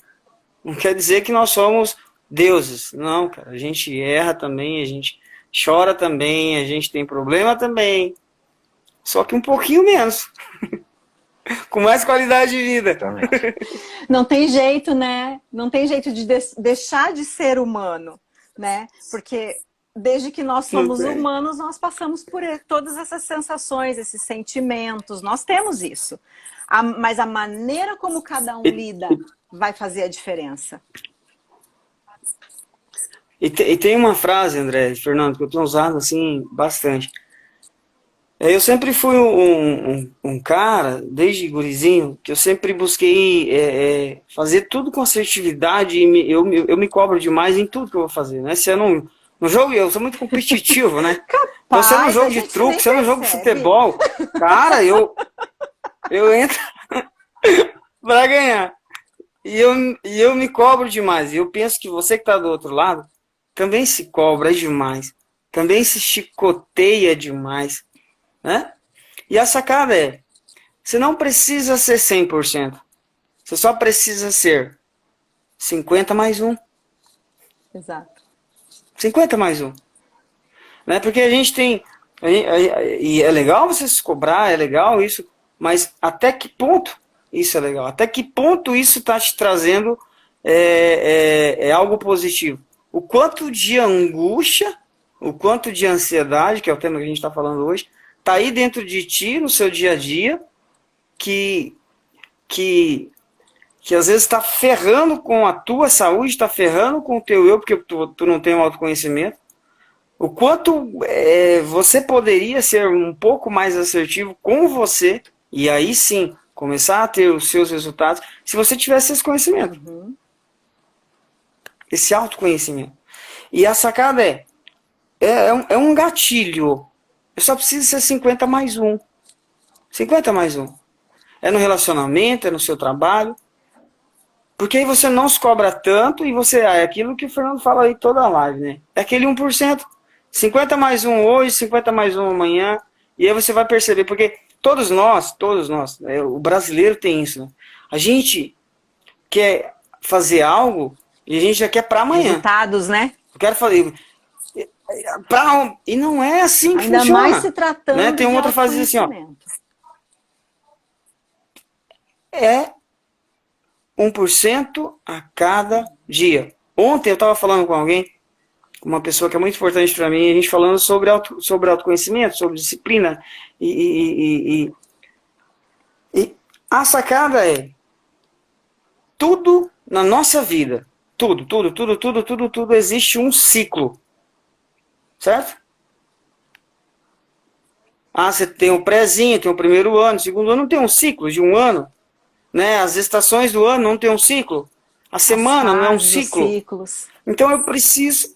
Não quer dizer que nós somos deuses. Não, cara. A gente erra também, a gente chora também, a gente tem problema também. Só que um pouquinho menos. Com mais qualidade de vida.
Também.
Não tem jeito, né? Não tem jeito de deixar de ser humano, né? Porque desde que nós somos humanos, nós passamos por todas essas sensações, esses sentimentos. Nós temos isso. Mas a maneira como cada um lida vai fazer a diferença.
E tem uma frase, André, Fernando, que eu tenho usado assim bastante. Eu sempre fui um cara, desde gurizinho, que eu sempre busquei fazer tudo com assertividade e eu me cobro demais em tudo que eu vou fazer, né? Se eu no jogo, eu sou muito competitivo, né? Então, se é no jogo de truque, se é no jogo de futebol, cara, eu entro pra ganhar. E eu me cobro demais. E eu penso que você que tá do outro lado também se cobra demais. Também se chicoteia demais, né? E a sacada você não precisa ser 100%. Você só precisa ser 50 mais 1.
Exato.
50 mais 1. Né? Porque a gente tem... E é legal você se cobrar, é legal isso, mas até que ponto isso é legal? Até que ponto isso está te trazendo algo positivo? O quanto de angústia, o quanto de ansiedade, que é o tema que a gente está falando hoje, está aí dentro de ti, no seu dia a dia, que às vezes está ferrando com a tua saúde, está ferrando com o teu eu, porque tu não tem um autoconhecimento. O quanto você poderia ser um pouco mais assertivo com você, e aí sim, começar a ter os seus resultados, se você tivesse esse conhecimento.
Uhum.
Esse autoconhecimento. E a sacada é um gatilho. Eu só preciso ser 50 mais 1. 50 mais 1. É no relacionamento, é no seu trabalho. Porque aí você não se cobra tanto e você... é aquilo que o Fernando fala aí toda a live, né? É aquele 1%. 50 mais 1 hoje, 50 mais 1 amanhã. E aí você vai perceber, porque todos nós, o brasileiro tem isso, né? A gente quer fazer algo e a gente já quer para amanhã.
Resultados, né?
Eu quero fazer... E não é assim que
ainda
funciona.
Mais se tratando,
né? Tem
de
outra frase assim, ó. É 1% a cada dia. Ontem eu estava falando com alguém uma pessoa que é muito importante para mim, a gente falando sobre autoconhecimento, sobre disciplina. E a sacada é, tudo na nossa vida, tudo, existe um ciclo. Certo? Ah, você tem o prézinho, tem o primeiro ano, o segundo ano, não tem um ciclo de um ano. Né? As estações do ano não tem um ciclo. A semana não é um ciclo.
Ciclos.
Então eu preciso,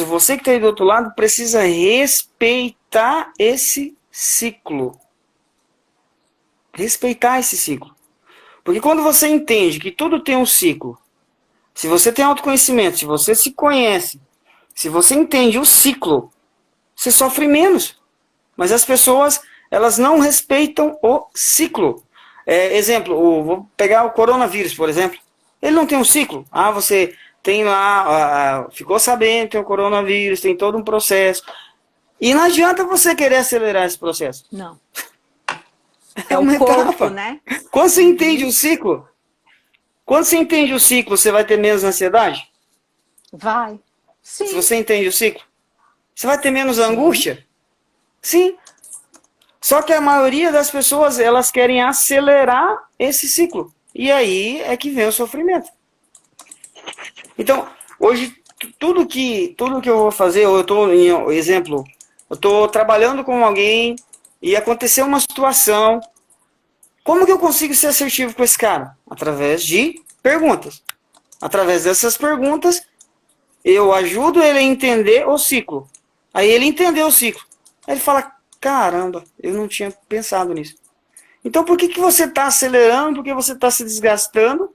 você que está aí do outro lado, precisa respeitar esse ciclo. Respeitar esse ciclo. Porque quando você entende que tudo tem um ciclo, se você tem autoconhecimento, se você se conhece, se você entende o ciclo, você sofre menos. Mas as pessoas, elas não respeitam o ciclo. Exemplo, vou pegar o coronavírus, por exemplo. Ele não tem um ciclo. Ah, você tem lá, ficou sabendo, tem o coronavírus, tem todo um processo. E não adianta você querer acelerar esse processo.
Não.
É uma etapa,
né?
Quando você entende o ciclo, você vai ter menos ansiedade?
Vai. Sim.
Se você entende o ciclo, você vai ter menos angústia? Sim. Só que a maioria das pessoas, elas querem acelerar esse ciclo. E aí é que vem o sofrimento. Então, hoje, tudo que eu vou fazer, eu estou trabalhando com alguém e aconteceu uma situação. Como que eu consigo ser assertivo com esse cara? Através de perguntas. Através dessas perguntas, eu ajudo ele a entender o ciclo. Aí ele entendeu o ciclo. Aí ele fala, caramba, eu não tinha pensado nisso. Então por que você está acelerando, por que você está se desgastando,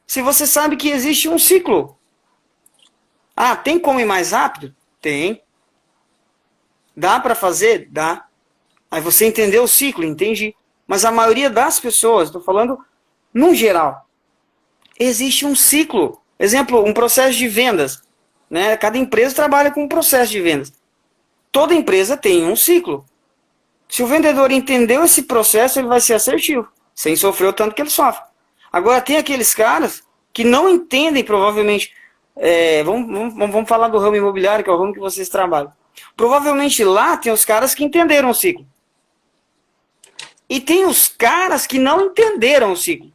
se você sabe que existe um ciclo? Ah, tem como ir mais rápido? Tem. Dá para fazer? Dá. Aí você entendeu o ciclo, entendi. Mas a maioria das pessoas, estou falando num geral, existe um ciclo. Exemplo, um processo de vendas. Né? Cada empresa trabalha com um processo de vendas. Toda empresa tem um ciclo. Se o vendedor entendeu esse processo, ele vai ser assertivo, sem sofrer o tanto que ele sofre. Agora, tem aqueles caras que não entendem, provavelmente, vamos falar do ramo imobiliário, que é o ramo que vocês trabalham. Provavelmente lá tem os caras que entenderam o ciclo. E tem os caras que não entenderam o ciclo.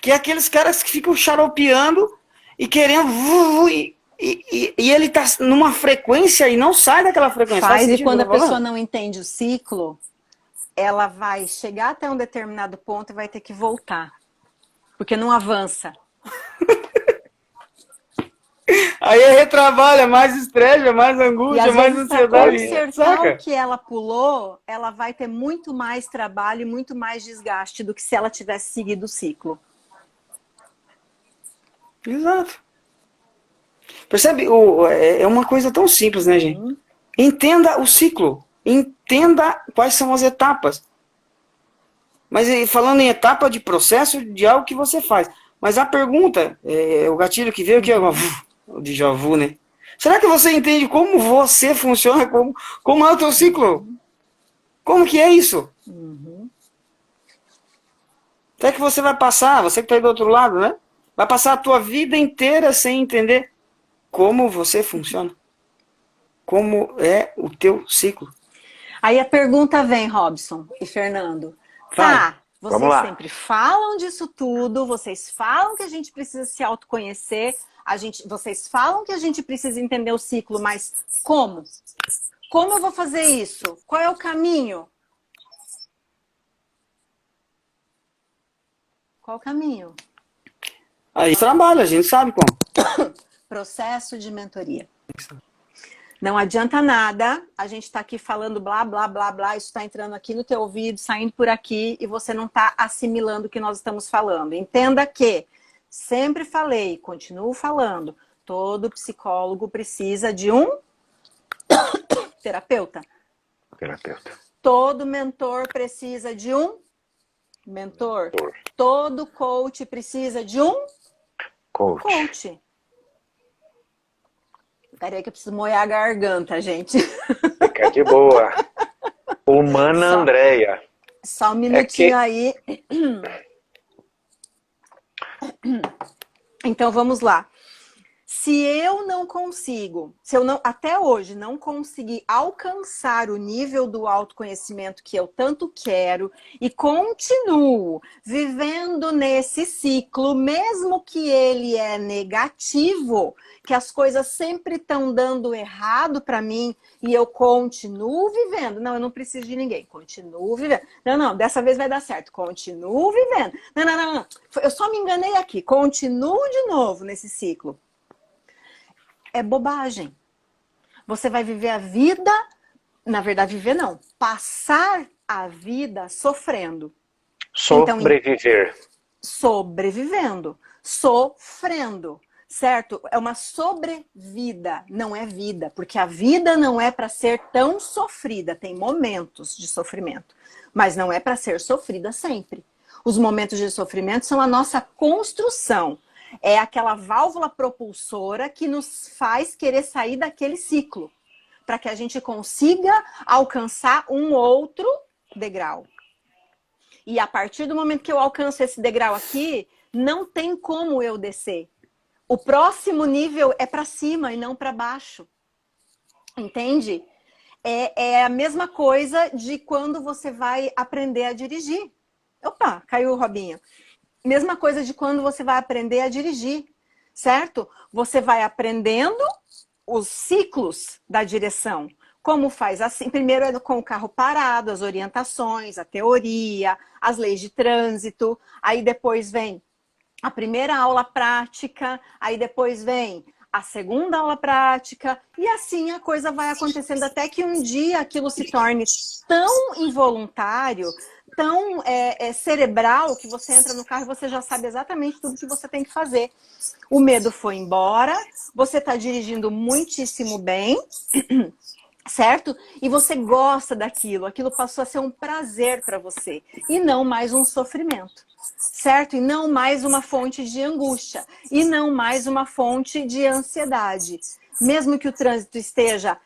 Que é aqueles caras que ficam xaropeando e querendo... E ele está numa frequência e não sai daquela frequência.
E quando a pessoa não entende o ciclo, ela vai chegar até um determinado ponto e vai ter que voltar. Porque não avança.
Aí retrabalha, mais estresse, mais angústia, mais ansiedade.
E consertar o que ela pulou, ela vai ter muito mais trabalho e muito mais desgaste do que se ela tivesse seguido o ciclo.
Exato. Percebe? É uma coisa tão simples, né, gente? Entenda o ciclo. Entenda quais são as etapas. Mas falando em etapa de processo de algo que você faz. Mas a pergunta, o gatilho que veio aqui, o déjà vu, né? Será que você entende como você funciona? Como é o teu ciclo? Como que é isso? Até que você vai passar, você que está aí do outro lado, né? Vai passar a tua vida inteira sem entender como você funciona. Como é o teu ciclo.
Aí a pergunta vem, Robson e Fernando. Tá, vocês sempre falam disso tudo, vocês falam que a gente precisa se autoconhecer, vocês falam que a gente precisa entender o ciclo, mas como? Como eu vou fazer isso? Qual é o caminho? Qual o caminho?
Aí trabalha, a gente sabe como.
Processo de mentoria. Não adianta nada, a gente está aqui falando blá, blá, blá, blá, isso está entrando aqui no teu ouvido, saindo por aqui, e você não está assimilando o que nós estamos falando. Entenda que, sempre falei, continuo falando, todo psicólogo precisa de um terapeuta. Todo mentor precisa de um mentor. Todo coach precisa de um coach. Peraí que eu preciso molhar a garganta, gente.
Fica de boa. Humana Andréia.
Só um minutinho aí. Então vamos lá. Se eu não consigo, se eu não, até hoje não consegui alcançar o nível do autoconhecimento que eu tanto quero e continuo vivendo nesse ciclo, mesmo que ele é negativo, que as coisas sempre estão dando errado para mim e eu continuo vivendo. Não, eu não preciso de ninguém, continuo vivendo. Não, dessa vez vai dar certo, continuo vivendo. Não. Eu só me enganei aqui, continuo de novo nesse ciclo. É bobagem. Você vai viver a vida, na verdade, viver não, passar a vida sofrendo.
Sobreviver.
Então, sobrevivendo, sofrendo, certo? É uma sobrevida, não é vida, porque a vida não é para ser tão sofrida, tem momentos de sofrimento, mas não é para ser sofrida sempre. Os momentos de sofrimento são a nossa construção. É aquela válvula propulsora que nos faz querer sair daquele ciclo, para que a gente consiga alcançar um outro degrau. E a partir do momento que eu alcanço esse degrau aqui, não tem como eu descer. O próximo nível é para cima e não para baixo. Entende? É a mesma coisa de quando você vai aprender a dirigir. Opa, caiu o Robinho. Mesma coisa de quando você vai aprender a dirigir, certo? Você vai aprendendo os ciclos da direção. Como faz assim? Primeiro é com o carro parado, as orientações, a teoria, as leis de trânsito. Aí depois vem a primeira aula prática, aí depois vem a segunda aula prática, e assim a coisa vai acontecendo até que um dia aquilo se torne tão involuntário, tão cerebral, que você entra no carro e você já sabe exatamente tudo que você tem que fazer. O medo foi embora, você está dirigindo muitíssimo bem, certo? E você gosta daquilo, aquilo passou a ser um prazer para você, e não mais um sofrimento, certo? E não mais uma fonte de angústia, e não mais uma fonte de ansiedade. Mesmo que o trânsito esteja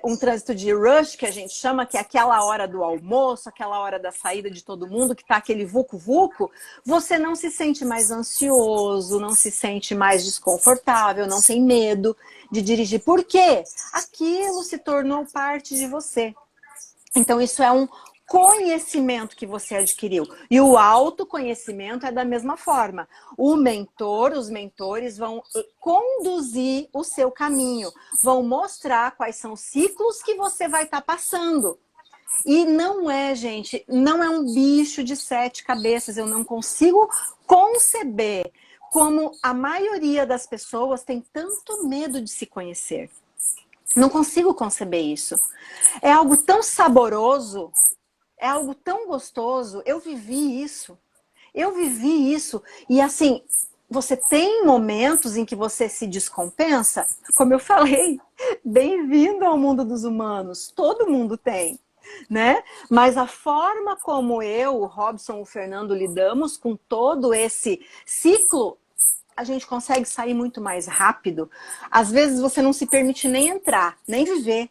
um trânsito de rush, que a gente chama, que é aquela hora do almoço, aquela hora da saída de todo mundo, que está aquele vucu-vucu, você não se sente mais ansioso, não se sente mais desconfortável, não tem medo de dirigir. Por quê? Aquilo se tornou parte de você. Então, isso é um conhecimento que você adquiriu. E o autoconhecimento é da mesma forma. O mentor, os mentores vão conduzir o seu caminho, vão mostrar quais são os ciclos que você vai estar passando. E não é, gente, não é um bicho de 7 cabeças. Eu não consigo conceber como a maioria das pessoas tem tanto medo de se conhecer. Não consigo conceber isso. É algo tão saboroso, é algo tão gostoso. Eu vivi isso. E assim, você tem momentos em que você se descompensa? Como eu falei, bem-vindo ao mundo dos humanos. Todo mundo tem, né? Mas a forma como eu, o Robson, o Fernando lidamos com todo esse ciclo, a gente consegue sair muito mais rápido. Às vezes você não se permite nem entrar, nem viver.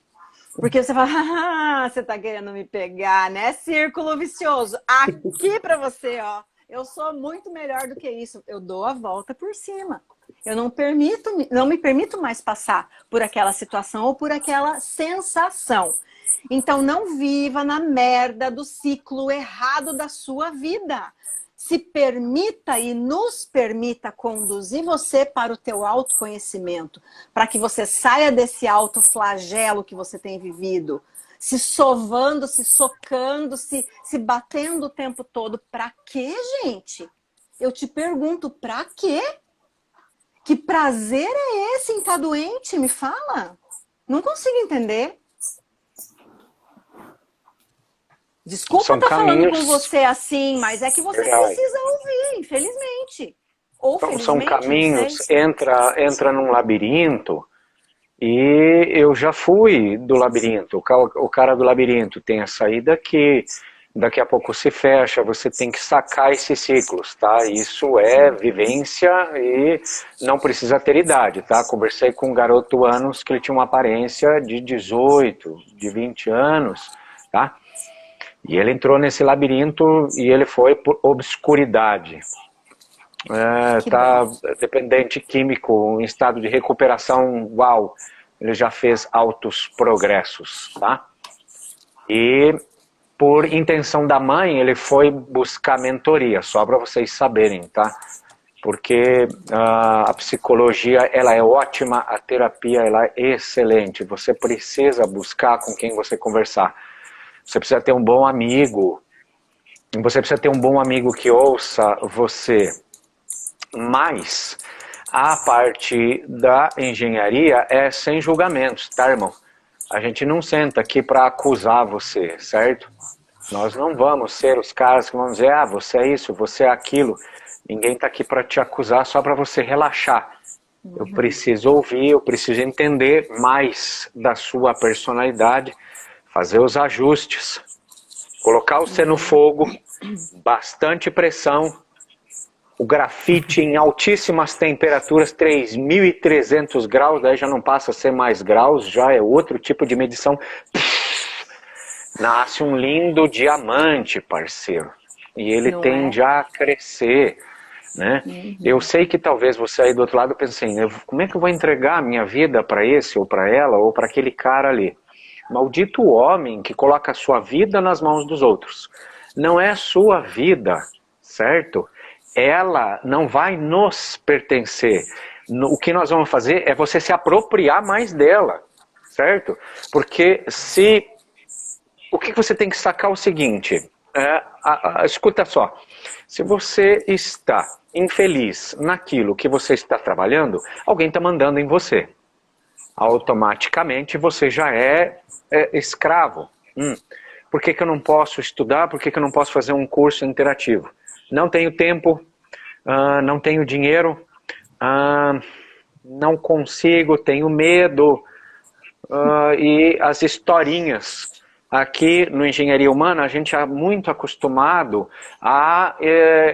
Porque você fala, você tá querendo me pegar, né? Círculo vicioso. Aqui pra você, ó. Eu sou muito melhor do que isso. Eu dou a volta por cima. Eu não me permito mais passar por aquela situação ou por aquela sensação. Então não viva na merda do ciclo errado da sua vida. Se permita e nos permita conduzir você para o teu autoconhecimento, para que você saia desse autoflagelo que você tem vivido, se sovando, se socando, se batendo o tempo todo. Para quê, gente? Eu te pergunto, para quê? Que prazer é esse em estar doente? Me fala. Não consigo entender. Desculpa estar falando com você assim, mas é que você precisa ouvir, infelizmente. Ou
então,
felizmente,
são caminhos, entra num labirinto, e eu já fui do labirinto. O cara do labirinto tem a saída que daqui a pouco se fecha, você tem que sacar esses ciclos, tá? Isso é vivência e não precisa ter idade, tá? Conversei com um garoto anos que ele tinha uma aparência de 18, de 20 anos, tá? E ele entrou nesse labirinto e ele foi por obscuridade. Tá dependente químico, em estado de recuperação, uau, ele já fez altos progressos, tá? E por intenção da mãe, ele foi buscar mentoria, só para vocês saberem, tá? Porque a psicologia, ela é ótima, a terapia, ela é excelente. Você precisa buscar com quem você conversar. Você precisa ter um bom amigo. Você precisa ter um bom amigo que ouça você. Mas a parte da engenharia é sem julgamentos, tá, irmão? A gente não senta aqui para acusar você, certo? Nós não vamos ser os caras que vão dizer, você é isso, você é aquilo. Ninguém está aqui para te acusar, só para você relaxar. Eu preciso ouvir, eu preciso entender mais da sua personalidade, fazer os ajustes, colocar você no fogo, bastante pressão, o grafite em altíssimas temperaturas, 3.300 graus, daí já não passa a ser mais graus, já é outro tipo de medição. Nasce um lindo diamante, parceiro. E ele tende a crescer, né? Eu sei que talvez você aí do outro lado pense assim, como é que eu vou entregar a minha vida para esse ou para ela ou para aquele cara ali? Maldito homem que coloca a sua vida nas mãos dos outros. Não é sua vida, certo? Ela não vai nos pertencer. O que nós vamos fazer é você se apropriar mais dela, certo? Porque se... O que você tem que sacar é o seguinte, escuta só, se você está infeliz naquilo que você está trabalhando, alguém está mandando em você. Automaticamente você já é escravo. Por que eu não posso estudar? Por que eu não posso fazer um curso interativo? Não tenho tempo, não tenho dinheiro, não consigo, tenho medo. E as historinhas. Aqui no Engenharia Humana a gente é muito acostumado a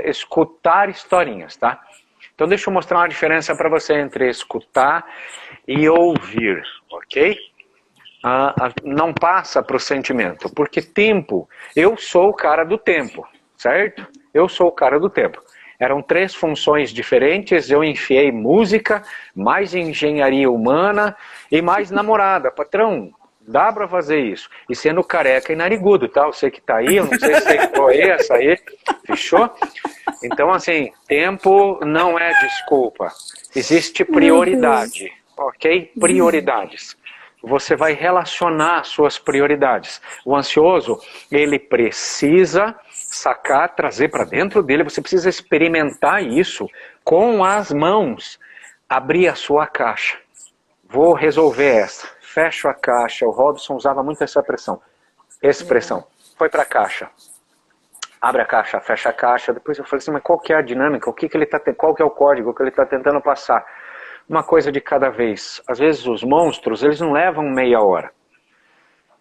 escutar historinhas, tá? Então deixa eu mostrar uma diferença para você entre escutar e ouvir, ok? Não passa para o sentimento, porque tempo, eu sou o cara do tempo, certo? Eu sou o cara do tempo. Eram 3 funções diferentes, eu enfiei música, mais engenharia humana e mais namorada. Patrão, dá pra fazer isso. E sendo careca e narigudo, tá? Você que tá aí, eu não sei se você ficou aí, essa aí, fechou? Então, assim, tempo não é desculpa. Existe prioridade, ok? Prioridades. Você vai relacionar suas prioridades. O ansioso, ele precisa sacar, trazer para dentro dele, você precisa experimentar isso com as mãos. Abrir a sua caixa. Vou resolver essa. Fecho a caixa. O Robson usava muito essa expressão. Foi para a caixa. Abre a caixa, fecha a caixa. Depois eu falei assim, mas qual que é a dinâmica? Qual que é o código que ele está tentando passar? Uma coisa de cada vez. Às vezes os monstros, eles não levam meia hora.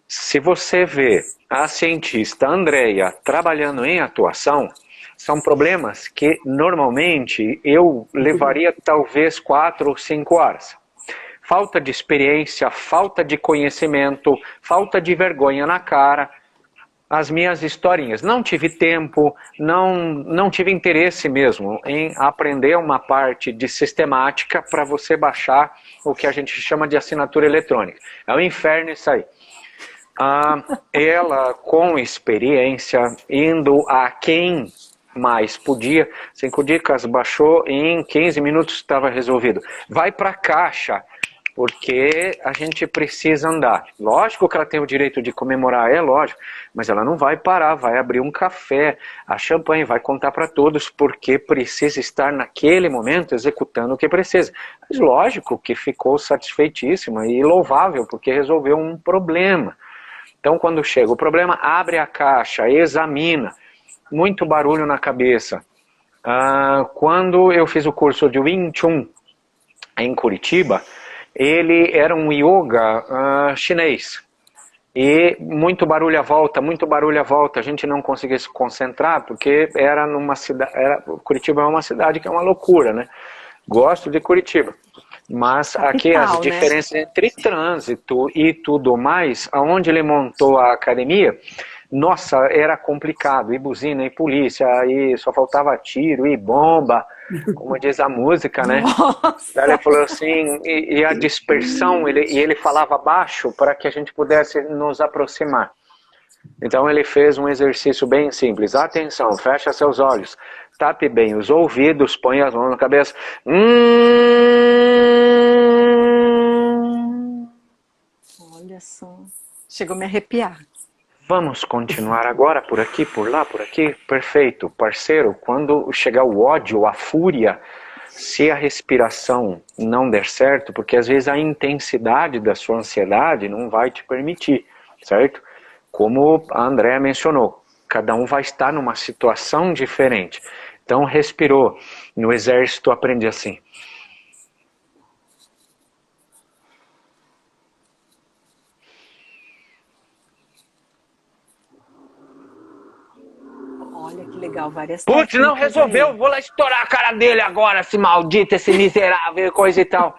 Se você vê a cientista Andrea trabalhando em atuação, são problemas que normalmente eu levaria talvez 4 ou 5 horas. Falta de experiência, falta de conhecimento, falta de vergonha na cara. As minhas historinhas. Não tive tempo, não tive interesse mesmo em aprender uma parte de sistemática para você baixar o que a gente chama de assinatura eletrônica. É um inferno isso aí. Ela, com experiência, indo a quem mais podia, 5 dicas, baixou, em 15 minutos estava resolvido. Vai para a caixa, porque a gente precisa andar. Lógico que ela tem o direito de comemorar, é lógico, mas ela não vai parar, vai abrir um café, a champanhe, vai contar para todos, porque precisa estar naquele momento executando o que precisa. Mas lógico que ficou satisfeitíssima e louvável, porque resolveu um problema. Então quando chega o problema, abre a caixa, examina. Muito barulho na cabeça. Quando eu fiz o curso de Wing Chun em Curitiba, ele era um yoga chinês. E muito barulho à volta, a gente não conseguia se concentrar, porque era numa cidade, Curitiba é uma cidade que é uma loucura, né? Gosto de Curitiba. Mas aqui as diferenças entre trânsito e tudo mais, aonde ele montou a academia, Nossa, era complicado, e buzina, e polícia, e só faltava tiro, e bomba, como diz a música, né?
Nossa.
Daí ele falou assim, e a dispersão, ele falava baixo para que a gente pudesse nos aproximar. Então ele fez um exercício bem simples. Atenção, fecha seus olhos, tape bem os ouvidos, põe as mãos na cabeça.
Olha só, chegou a me arrepiar.
Vamos continuar agora por aqui, por lá, por aqui? Perfeito, parceiro. Quando chegar o ódio, a fúria, se a respiração não der certo, porque às vezes a intensidade da sua ansiedade não vai te permitir, certo? Como a Andrea mencionou, cada um vai estar numa situação diferente. Então respirou. No exército aprendi assim.
Olha que legal, várias
Putz, não
técnicas
resolveu,
aí.
vou lá estourar a cara dele agora, esse maldito, esse miserável, coisa e tal.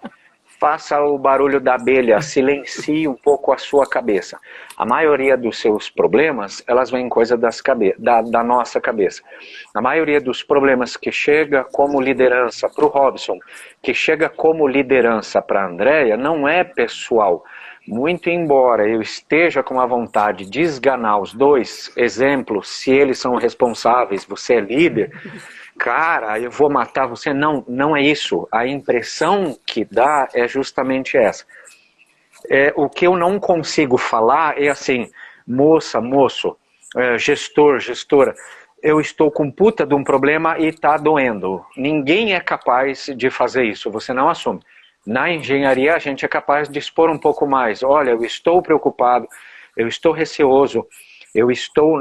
Faça o barulho da abelha, silencie um pouco a sua cabeça. A maioria dos seus problemas, elas vêm coisa da nossa cabeça. A maioria dos problemas que chega como liderança para o Robson, que chega como liderança para a Andrea, não é pessoal. Muito embora eu esteja com a vontade de esganar os dois exemplos, se eles são responsáveis, você é líder, cara, eu vou matar você. Não, não é isso. A impressão que dá é justamente essa. O que eu não consigo falar é assim, moça, moço, gestor, gestora, eu estou com puta de um problema e está doendo. Ninguém é capaz de fazer isso, você não assume. Na engenharia a gente é capaz de expor um pouco mais. Olha, eu estou preocupado, eu estou receoso,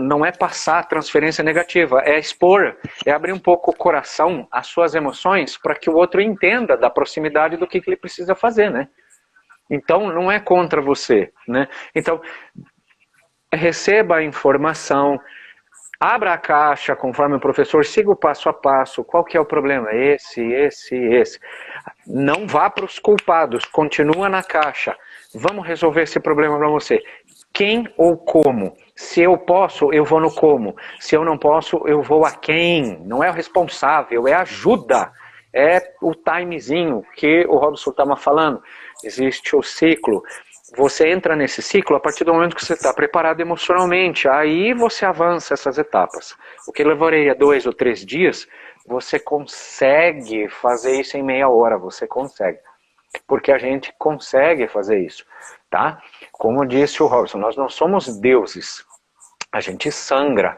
não é passar transferência negativa, é expor, é abrir um pouco o coração, as suas emoções, para que o outro entenda da proximidade do que ele precisa fazer, né? Então, não é contra você, né? Então, receba a informação, abra a caixa conforme o professor, siga o passo a passo, qual que é o problema? Esse. Não vá para os culpados, continua na caixa. Vamos resolver esse problema para você. Quem ou como? Se eu posso, eu vou no como. Se eu não posso, eu vou a quem. Não é o responsável, é ajuda. É o timezinho que o Robson estava falando. Existe o ciclo. Você entra nesse ciclo a partir do momento que você está preparado emocionalmente. Aí você avança essas etapas. O que levaria 2 ou 3 dias, você consegue fazer isso em meia hora. Você consegue. Porque a gente consegue fazer isso. Tá? Como disse o Robson, nós não somos deuses. A gente sangra.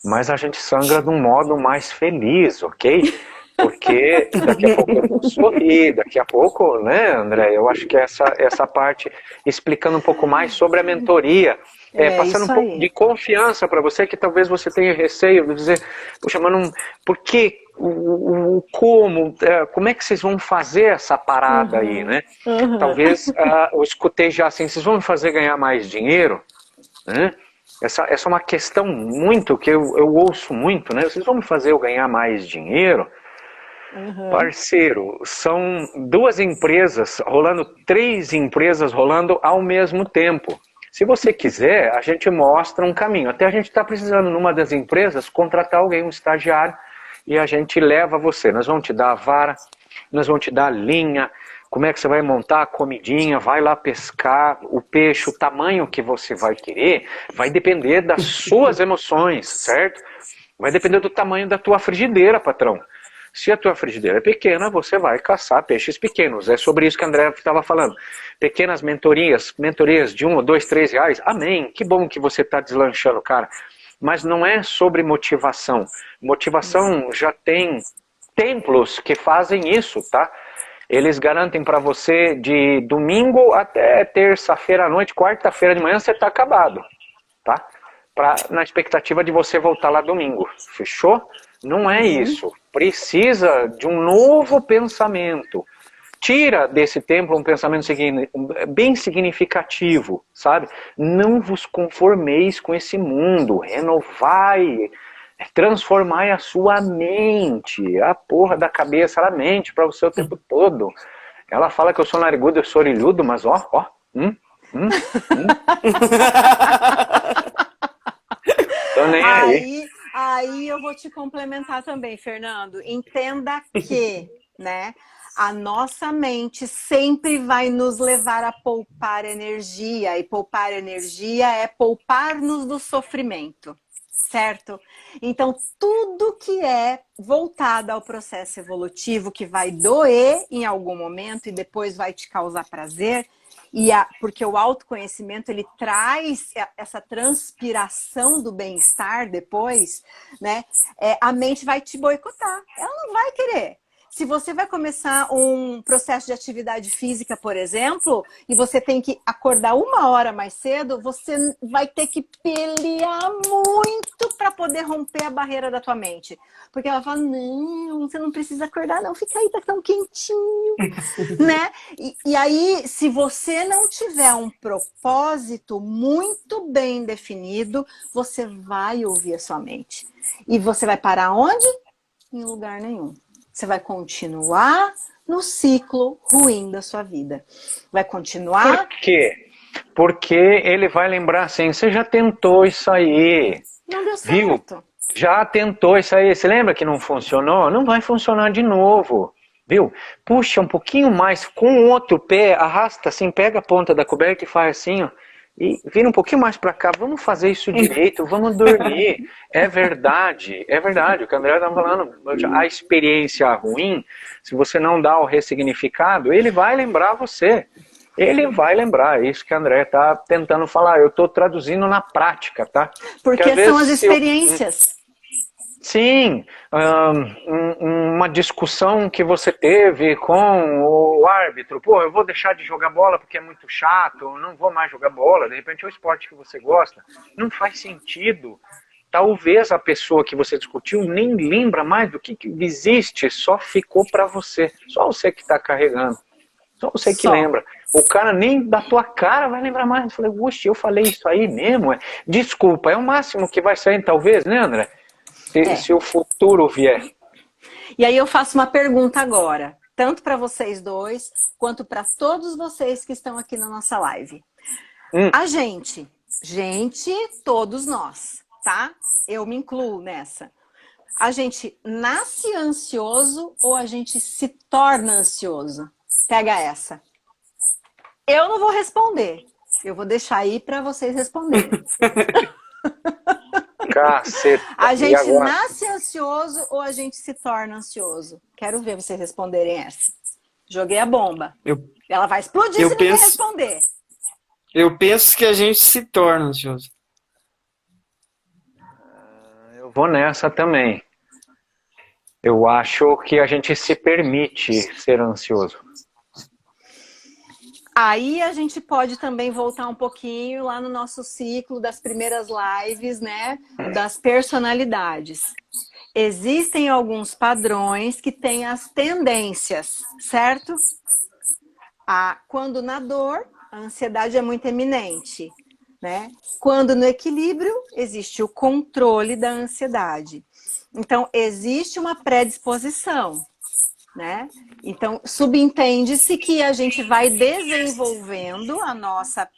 Mas a gente sangra de um modo mais feliz, ok? Porque daqui a pouco eu vou sorrir, daqui a pouco, né, André? Eu acho que essa parte, explicando um pouco mais sobre a mentoria, passando um pouco de confiança para você, que talvez você tenha receio de dizer, puxa, mas não, por que, como é que vocês vão fazer essa parada aí, né? Talvez eu escutei já assim, vocês vão me fazer ganhar mais dinheiro, né? Essa é uma questão muito que eu ouço muito, né? Vocês vão me fazer eu ganhar mais dinheiro? Parceiro, são 2 empresas rolando, 3 empresas rolando ao mesmo tempo. Se você quiser, a gente mostra um caminho. Até a gente está precisando, numa das empresas, contratar alguém, um estagiário, e a gente leva você. Nós vamos te dar a vara, nós vamos te dar a linha, como é que você vai montar a comidinha, vai lá pescar o peixe, o tamanho que você vai querer, vai depender das suas emoções, certo? Vai depender do tamanho da tua frigideira, patrão. Se a tua frigideira é pequena, você vai caçar peixes pequenos. É sobre isso que a Andrea estava falando. Pequenas mentorias de 1, 2, 3 reais. Amém, que bom que você está deslanchando, cara. Mas não é sobre motivação. Motivação já tem templos que fazem isso, tá? Eles garantem para você de domingo até terça-feira à noite, quarta-feira de manhã, você está acabado, tá? Na expectativa de você voltar lá domingo. Fechou? Não é isso. Precisa de um novo pensamento. Tira desse templo um pensamento bem significativo, sabe? Não vos conformeis com esse mundo. Renovai, transformai a sua mente. A porra da cabeça, ela mente para você o tempo todo. Ela fala que eu sou narigudo, eu sou orelhudo, mas nem aí.
Aí eu vou te complementar também, Fernando. Entenda que, né, a nossa mente sempre vai nos levar a poupar energia, e poupar energia é poupar-nos do sofrimento, certo? Então, tudo que é voltado ao processo evolutivo, que vai doer em algum momento e depois vai te causar prazer, porque o autoconhecimento ele traz essa transpiração do bem-estar depois, né? A mente vai te boicotar, ela não vai querer. Se você vai começar um processo de atividade física, por exemplo, e você tem que acordar 1 hora mais cedo, você vai ter que pelear muito para poder romper a barreira da tua mente. Porque ela fala, não, você não precisa acordar não, fica aí, tá tão quentinho, né? E aí, se você não tiver um propósito muito bem definido, você vai ouvir a sua mente. E você vai parar onde? Em lugar nenhum. Você vai continuar no ciclo ruim da sua vida. Vai continuar...
Por quê? Porque ele vai lembrar assim, você já tentou isso aí.
Não deu certo.
Viu? Já tentou isso aí. Você lembra que não funcionou? Não vai funcionar de novo. Viu? Puxa um pouquinho mais com o outro pé, arrasta assim, pega a ponta da coberta e faz assim, ó. E vira um pouquinho mais para cá, vamos fazer isso direito, vamos dormir. É verdade o que o André está falando. A experiência ruim, se você não dá o ressignificado, ele vai lembrar você. Ele vai lembrar, é isso que o André está tentando falar. Eu estou traduzindo na prática, tá?
Porque são as experiências.
Sim, uma discussão que você teve com o árbitro, pô, eu vou deixar de jogar bola porque é muito chato, não vou mais jogar bola, de repente é o esporte que você gosta, não faz sentido. Talvez a pessoa que você discutiu nem lembra mais do que existe, só ficou para você, só você que está carregando, só você que lembra. O cara nem da tua cara vai lembrar mais. Eu falei, oxe, eu falei isso aí mesmo? Desculpa, é o máximo que vai sair talvez, né, André? Se o futuro vier.
E aí eu faço uma pergunta agora, tanto para vocês dois, quanto para todos vocês que estão aqui na nossa live. A gente, todos nós, tá? Eu me incluo nessa. A gente nasce ansioso ou a gente se torna ansioso? Pega essa. Eu não vou responder. Eu vou deixar aí para vocês responderem.
Caceta.
A gente nasce ansioso ou a gente se torna ansioso? Quero ver vocês responderem essa. Joguei a bomba. Ela vai explodir se ninguém responder.
Eu penso que a gente se torna ansioso.
Eu vou nessa também. Eu acho que a gente se permite ser ansioso.
Aí a gente pode também voltar um pouquinho lá no nosso ciclo das primeiras lives, né? Das personalidades. Existem alguns padrões que têm as tendências, certo? Quando na dor, a ansiedade é muito eminente, né? Quando no equilíbrio, existe o controle da ansiedade. Então, existe uma predisposição, né? Então, subentende-se que a gente vai desenvolvendo a nossa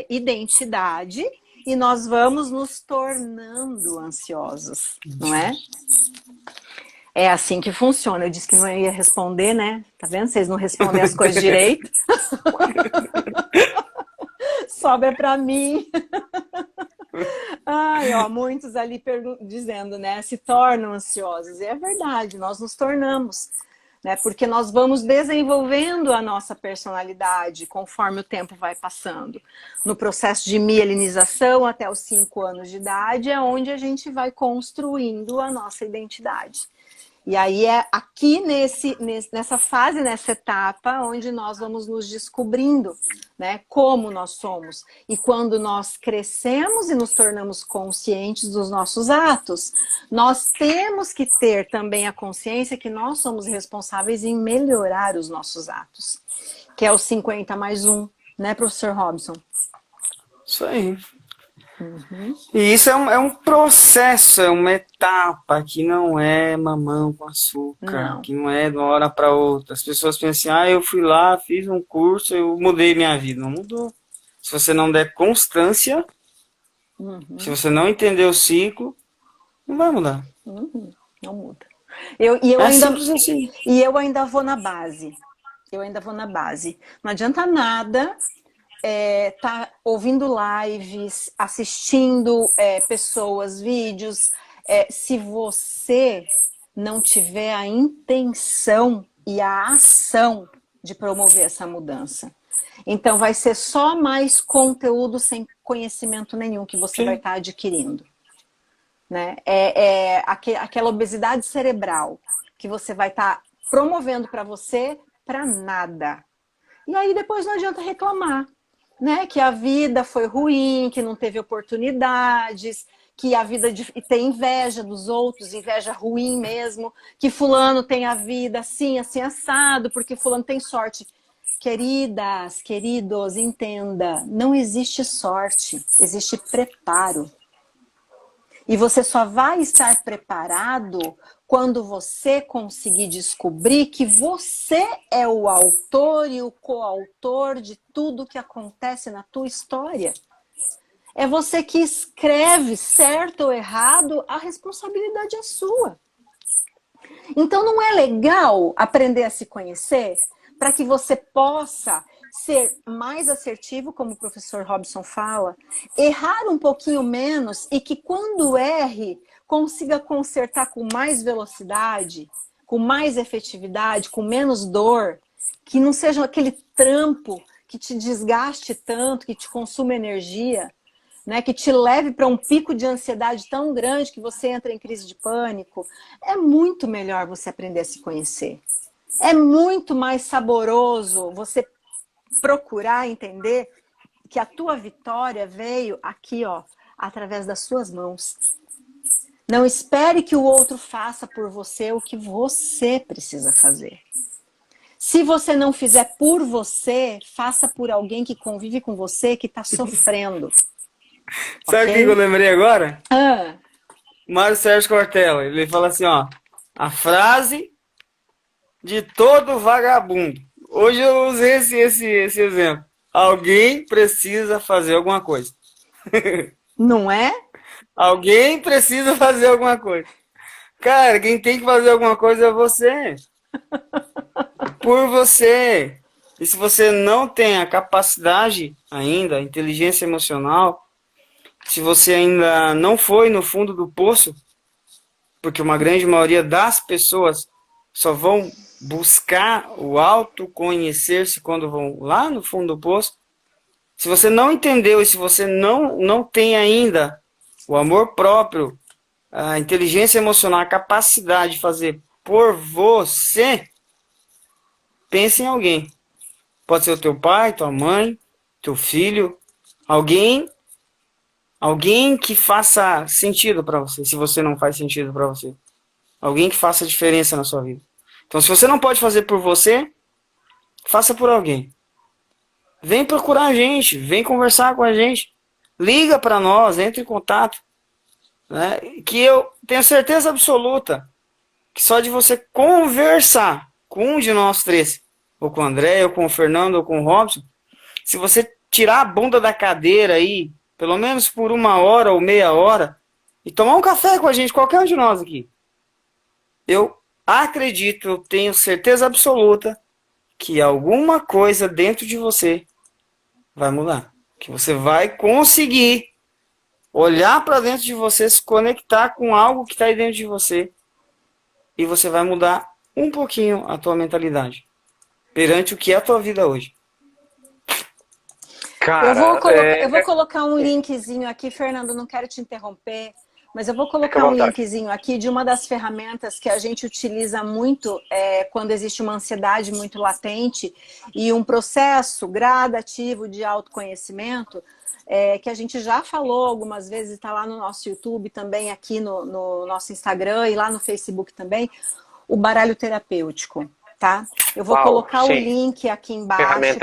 identidade e nós vamos nos tornando ansiosos, não é? É assim que funciona. Eu disse que não ia responder, né? Tá vendo? Vocês não respondem as coisas direito. Sobra pra mim. Ai, ó, muitos ali dizendo, né? Se tornam ansiosos. E é verdade, nós nos tornamos. Né? Porque nós vamos desenvolvendo a nossa personalidade conforme o tempo vai passando. No processo de mielinização, até os 5 anos de idade, é onde a gente vai construindo a nossa identidade. E aí é aqui nessa fase, nessa etapa, onde nós vamos nos descobrindo, né, como nós somos. E quando nós crescemos e nos tornamos conscientes dos nossos atos, nós temos que ter também a consciência que nós somos responsáveis em melhorar os nossos atos. Que é o 50+1, né, professor Robson?
Isso aí. Uhum. E isso é um processo, é uma etapa que não é mamão com açúcar, que não é de uma hora para outra. As pessoas pensam assim, eu fui lá, fiz um curso, eu mudei minha vida. Não mudou. Se você não der constância, se você não entender o ciclo, Não vai mudar.
Não muda. Eu
É
ainda,
simples assim.
e eu ainda vou na base. Eu ainda vou na base. Não adianta nada tá ouvindo lives, assistindo pessoas, vídeos, se você não tiver a intenção e a ação de promover essa mudança. Então vai ser só mais conteúdo sem conhecimento nenhum que você vai estar adquirindo. Né? Aquela obesidade cerebral que você vai estar promovendo para você para nada. E aí depois não adianta reclamar, né? Que a vida foi ruim, que não teve oportunidades, que a vida tem inveja dos outros, inveja ruim mesmo, que fulano tem a vida assim, assim, assado, porque fulano tem sorte. Queridas, queridos, entenda, não existe sorte, existe preparo. E você só vai estar preparado quando você conseguir descobrir que você é o autor e o coautor de tudo que acontece na tua história. É você que escreve, certo ou errado, a responsabilidade é sua. Então não é legal aprender a se conhecer para que você possa ser mais assertivo, como o professor Robson fala, errar um pouquinho menos e que quando erre, consiga consertar com mais velocidade, com mais efetividade, com menos dor, que não seja aquele trampo que te desgaste tanto, que te consuma energia, né, que te leve para um pico de ansiedade tão grande que você entra em crise de pânico. É muito melhor você aprender a se conhecer. É muito mais saboroso você procurar entender que a tua vitória veio aqui, ó, através das suas mãos. Não espere que o outro faça por você o que você precisa fazer. Se você não fizer por você, faça por alguém que convive com você, que está sofrendo.
Sabe o que
Ok?
eu lembrei agora?
Ah,
Mário Sérgio Cortella. Ele fala assim, ó. A frase de todo vagabundo. Hoje eu usei esse exemplo. Alguém precisa fazer alguma coisa.
não é?
Alguém precisa fazer alguma coisa. Cara, quem tem que fazer alguma coisa é você. Por você. E se você não tem a capacidade ainda, a inteligência emocional, se você ainda não foi no fundo do poço, porque uma grande maioria das pessoas só vão buscar o autoconhecer-se quando vão lá no fundo do poço. Se você não entendeu e se você não tem ainda o amor próprio, a inteligência emocional, a capacidade de fazer por você, pense em alguém. Pode ser o teu pai, tua mãe, teu filho, alguém que faça sentido para você, se você não faz sentido para você. Alguém que faça diferença na sua vida. Então, se você não pode fazer por você, faça por alguém. Vem procurar a gente, vem conversar com a gente. Liga para nós, entre em contato. Né? Que eu tenho certeza absoluta que só de você conversar com um de nós três, ou com o André, ou com o Fernando, ou com o Robson, se você tirar a bunda da cadeira aí, pelo menos por 1 hora ou meia hora, e tomar um café com a gente, qualquer um de nós aqui, eu acredito, eu tenho certeza absoluta que alguma coisa dentro de você vai mudar. Que você vai conseguir olhar para dentro de você, se conectar com algo que está aí dentro de você e você vai mudar um pouquinho a tua mentalidade perante o que é a tua vida hoje.
Cara,
eu vou colocar um linkzinho aqui, Fernando, não quero te interromper, mas eu vou colocar um linkzinho aqui de uma das ferramentas que a gente utiliza muito quando existe uma ansiedade muito latente e um processo gradativo de autoconhecimento, que a gente já falou algumas vezes, está lá no nosso YouTube também, aqui no nosso Instagram e lá no Facebook também, o baralho terapêutico, tá? Eu vou colocar o link aqui embaixo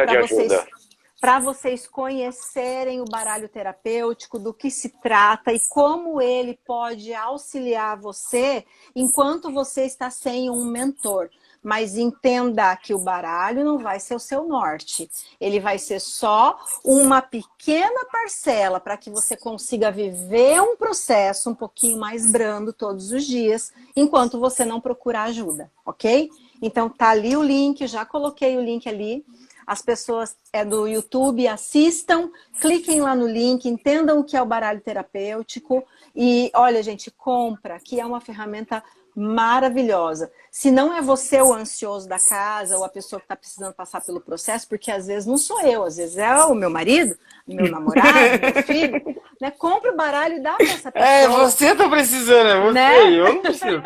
para vocês conhecerem o baralho terapêutico, do que se trata e como ele pode auxiliar você enquanto você está sem um mentor. Mas entenda que o baralho não vai ser o seu norte. Ele vai ser só uma pequena parcela para que você consiga viver um processo um pouquinho mais brando todos os dias, enquanto você não procurar ajuda, ok? Então tá ali o link, já coloquei o link ali. As pessoas do YouTube assistam, cliquem lá no link, entendam o que é o baralho terapêutico e olha, gente, compra, que é uma ferramenta maravilhosa. Se não é você o ansioso da casa ou a pessoa que está precisando passar pelo processo, porque às vezes não sou eu, às vezes é o meu marido, o meu namorado, meu filho, né? Compra o baralho e dá para essa pessoa.
Você tá precisando, é você,
né?
eu não preciso.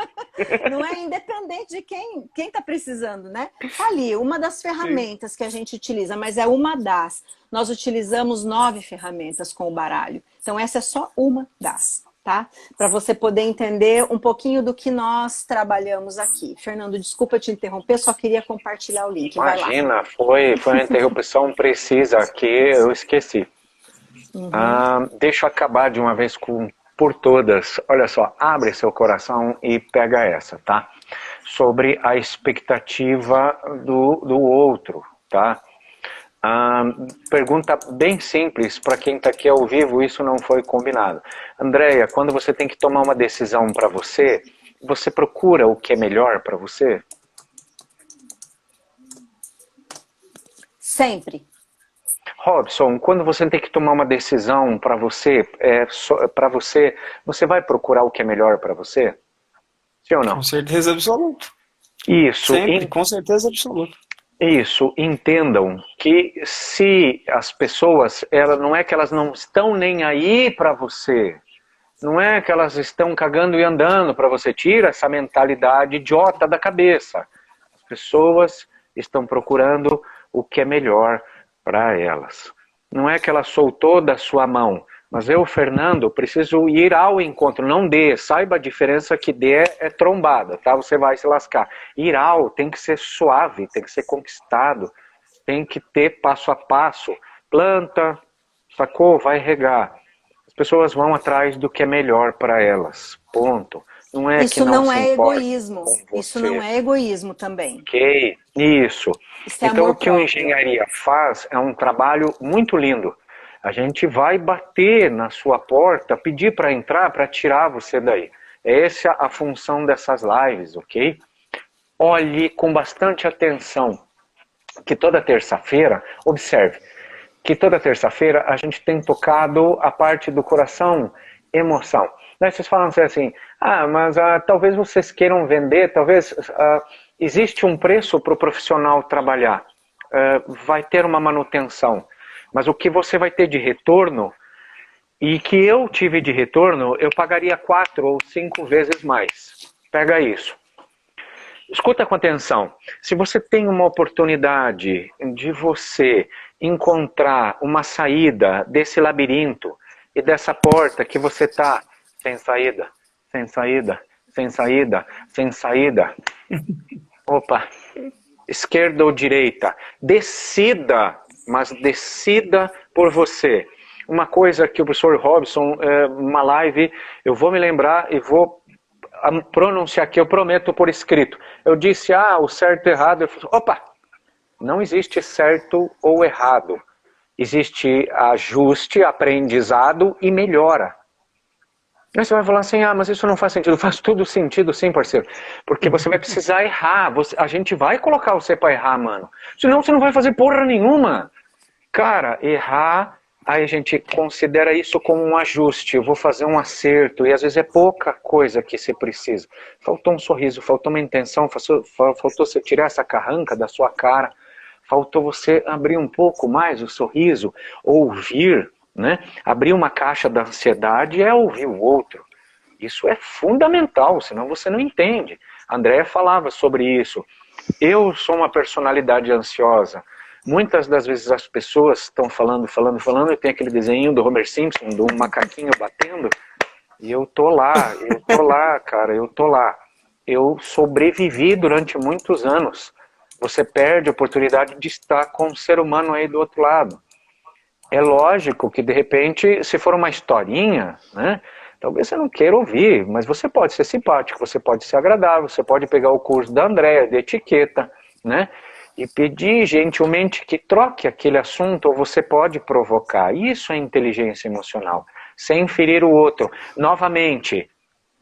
Não é independente de quem está precisando, né? Tá ali, uma das ferramentas que a gente utiliza, mas é uma das. Nós utilizamos 9 ferramentas com o baralho. Então essa é só uma das. Tá? Para você poder entender um pouquinho do que nós trabalhamos aqui. Fernando, desculpa te interromper, só queria compartilhar o link.
Imagina, foi uma interrupção precisa que eu esqueci. Deixa eu acabar de uma vez por todas. Olha só, abre seu coração e pega essa, tá? Sobre a expectativa do outro, tá? Pergunta bem simples para quem está aqui ao vivo, isso não foi combinado. Andréia, quando você tem que tomar uma decisão para você, você procura o que é melhor para você?
Sempre.
Robson, quando você tem que tomar uma decisão para você, você vai procurar o que é melhor para você? Sim ou não?
Com certeza absoluta.
Isso.
Sempre, com certeza absoluta.
Isso, entendam que se as pessoas, não é que elas não estão nem aí para você, não é que elas estão cagando e andando para você, tira essa mentalidade idiota da cabeça. As pessoas estão procurando o que é melhor para elas. Não é que ela soltou da sua mão, mas eu, Fernando, preciso ir ao encontro, não dê, saiba a diferença que dê é trombada, tá? Você vai se lascar. Ir ao tem que ser suave, tem que ser conquistado, tem que ter passo a passo. Planta, sacou? Vai regar. As pessoas vão atrás do que é melhor para elas, ponto. Não é
isso
que não
é
se
egoísmo, isso não é egoísmo também.
Ok, isso.
Isso é
então
amor
o que a engenharia faz é um trabalho muito lindo. A gente vai bater na sua porta, pedir para entrar, para tirar você daí. Essa é a função dessas lives, ok? Olhe com bastante atenção que toda terça-feira, observe, que toda terça-feira a gente tem tocado a parte do coração, emoção. Daí vocês falam assim, mas talvez vocês queiram vender, talvez existe um preço para o profissional trabalhar, vai ter uma manutenção. Mas o que você vai ter de retorno, e que eu tive de retorno, eu pagaria 4 ou 5 vezes mais. Pega isso. Escuta com atenção. Se você tem uma oportunidade de você encontrar uma saída desse labirinto e dessa porta que você está sem saída, sem saída, sem saída, sem saída. Opa, esquerda ou direita, decida, mas decida por você. Uma coisa que o professor Robson, uma live, eu vou me lembrar e vou pronunciar aqui, eu prometo por escrito. Eu disse, o certo e errado. Eu falei, opa, não existe certo ou errado. Existe ajuste, aprendizado e melhora. Aí você vai falar assim, mas isso não faz sentido. Faz tudo sentido sim, parceiro. Porque você vai precisar errar. A gente vai colocar você para errar, mano. Senão você não vai fazer porra nenhuma. Cara, errar, aí a gente considera isso como um ajuste. Eu vou fazer um acerto. E às vezes é pouca coisa que você precisa. Faltou um sorriso, faltou uma intenção, faltou você tirar essa carranca da sua cara. Faltou você abrir um pouco mais o sorriso, ouvir, né? Abrir uma caixa da ansiedade é ouvir o outro. Isso é fundamental, senão você não entende. A Andréia falava sobre isso. Eu sou uma personalidade ansiosa. Muitas das vezes as pessoas estão falando, e tem aquele desenho do Homer Simpson, do macaquinho batendo, e eu tô lá, cara, eu tô lá. Eu sobrevivi durante muitos anos. Você perde a oportunidade de estar com um ser humano aí do outro lado. É lógico que, de repente, se for uma historinha, né, Talvez você não queira ouvir, mas você pode ser simpático, você pode ser agradável, você pode pegar o curso da Andréa de etiqueta, né? E pedir gentilmente que troque aquele assunto, ou você pode provocar. Isso é inteligência emocional, sem ferir o outro. Novamente,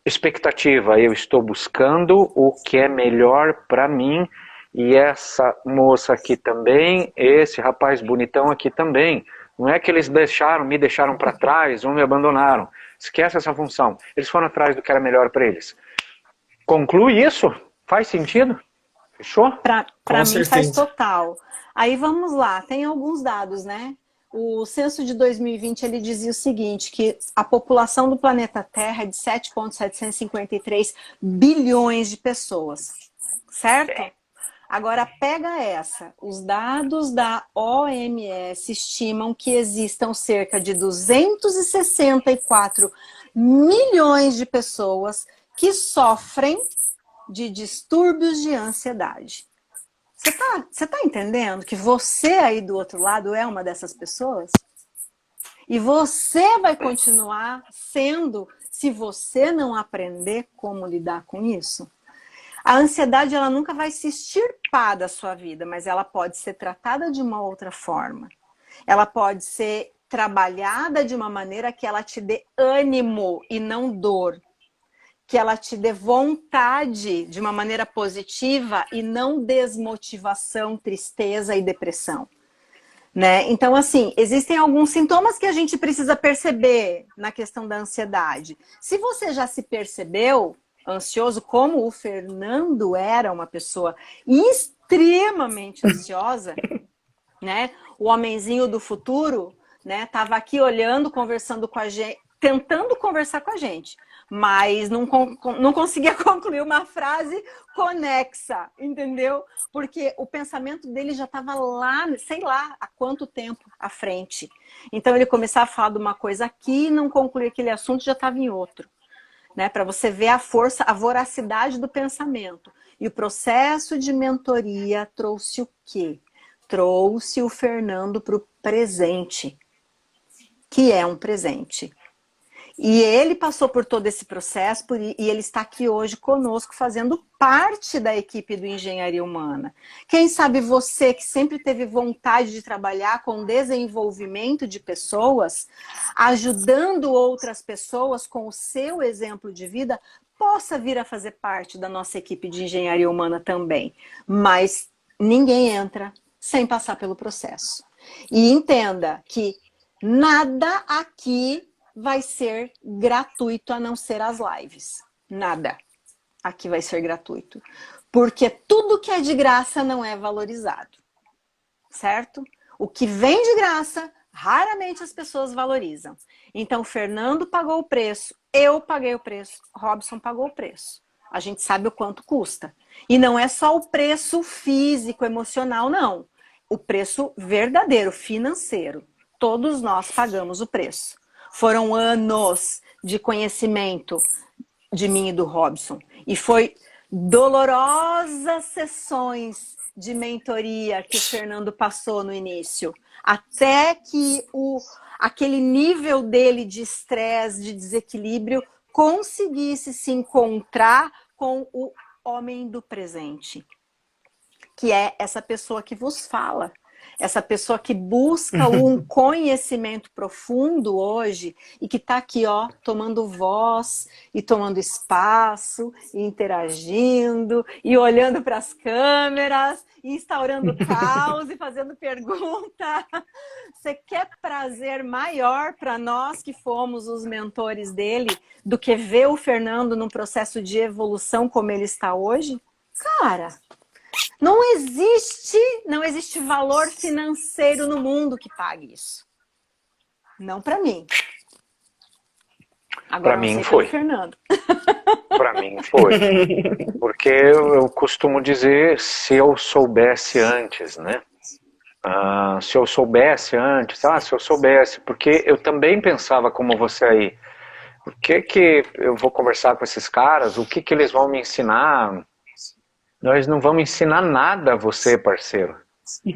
expectativa, eu estou buscando o que é melhor para mim, e essa moça aqui também, esse rapaz bonitão aqui também. Não é que eles me deixaram para trás ou me abandonaram. Esquece essa função. Eles foram atrás do que era melhor para eles. Conclui isso? Faz sentido? Fechou?
Para mim faz total. Aí vamos lá, tem alguns dados, né? O censo de 2020 ele dizia o seguinte, que a população do planeta Terra é de 7,753 bilhões de pessoas, certo? Agora pega essa, os dados da OMS estimam que existam cerca de 264 milhões de pessoas que sofrem de distúrbios de ansiedade. Você tá entendendo que você aí do outro lado é uma dessas pessoas? E você vai continuar sendo se você não aprender como lidar com isso? A ansiedade ela nunca vai se extirpar da sua vida, mas ela pode ser tratada de uma outra forma. Ela pode ser trabalhada de uma maneira que ela te dê ânimo e não dor. Que ela te dê vontade de uma maneira positiva e não desmotivação, tristeza e depressão. Né? Então, assim, existem alguns sintomas que a gente precisa perceber na questão da ansiedade. Se você já se percebeu ansioso, como o Fernando era uma pessoa extremamente ansiosa, né? O homenzinho do futuro, né? Tava aqui olhando, conversando com a gente, tentando conversar com a gente, mas não conseguia concluir uma frase conexa, entendeu? Porque o pensamento dele já estava lá, sei lá, há quanto tempo à frente. Então ele começava a falar de uma coisa aqui, não concluía aquele assunto, já estava em outro. Né, para você ver a força, a voracidade do pensamento. E o processo de mentoria trouxe o quê? Trouxe o Fernando para o presente, que é um presente. E ele passou por todo esse processo e ele está aqui hoje conosco, fazendo parte da equipe do Engenharia Humana. Quem sabe você, que sempre teve vontade de trabalhar com desenvolvimento de pessoas, ajudando outras pessoas com o seu exemplo de vida, possa vir a fazer parte da nossa equipe de Engenharia Humana também. Mas ninguém entra sem passar pelo processo. E entenda que nada aqui vai ser gratuito a não ser as lives. Nada aqui vai ser gratuito. Porque tudo que é de graça não é valorizado. Certo? O que vem de graça, raramente as pessoas valorizam. Então, Fernando pagou o preço, eu paguei o preço, Robson pagou o preço. A gente sabe o quanto custa. E não é só o preço físico, emocional, não. O preço verdadeiro, financeiro. Todos nós pagamos o preço. Foram anos de conhecimento de mim e do Robson. E foi dolorosas sessões de mentoria que o Fernando passou no início. Até que aquele nível dele de estresse, de desequilíbrio, conseguisse se encontrar com o homem do presente. Que é essa pessoa que vos fala. Essa pessoa que busca um conhecimento profundo hoje e que está aqui, ó, tomando voz e tomando espaço, e interagindo, e olhando para as câmeras, e instaurando caos e fazendo pergunta. Você quer prazer maior para nós que fomos os mentores dele do que ver o Fernando num processo de evolução como ele está hoje? Cara... Não existe valor financeiro no mundo que pague isso. Não para mim. Agora
para mim foi.
Fernando.
Para mim foi. Porque eu costumo dizer, se eu soubesse antes, né? Se eu soubesse antes, se eu soubesse, porque eu também pensava como você aí. O que eu vou conversar com esses caras? O que eles vão me ensinar? Nós não vamos ensinar nada a você, parceiro.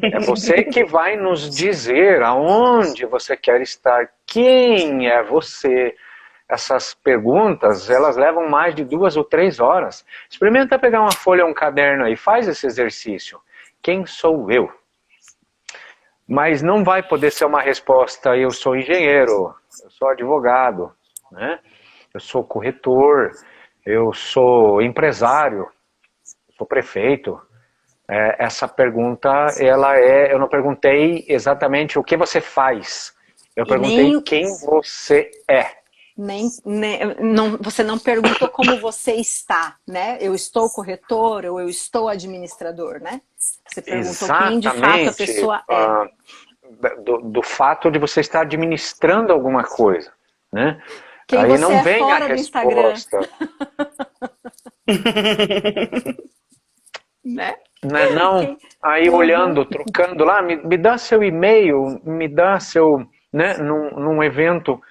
É você que vai nos dizer aonde você quer estar, quem é você. essas perguntas, elas levam mais de 2 ou 3 horas. Experimenta pegar uma folha ou um caderno aí, faz esse exercício. Quem sou eu? Mas não vai poder ser uma resposta, eu sou engenheiro, eu sou advogado, né? Eu sou corretor, eu sou empresário, eu sou prefeito. Essa pergunta, eu não perguntei exatamente o que você faz, eu perguntei quem você é.
Você não perguntou como você está, né? Eu estou corretor ou eu estou administrador, né? Você perguntou quem de fato a pessoa é.
Do fato de você estar administrando alguma coisa, né?
Quem
aí
você
não
é
vem
fora
a
do Instagram. Né?
Não, aí olhando, trocando lá, me dá seu e-mail, me dá seu, né, num evento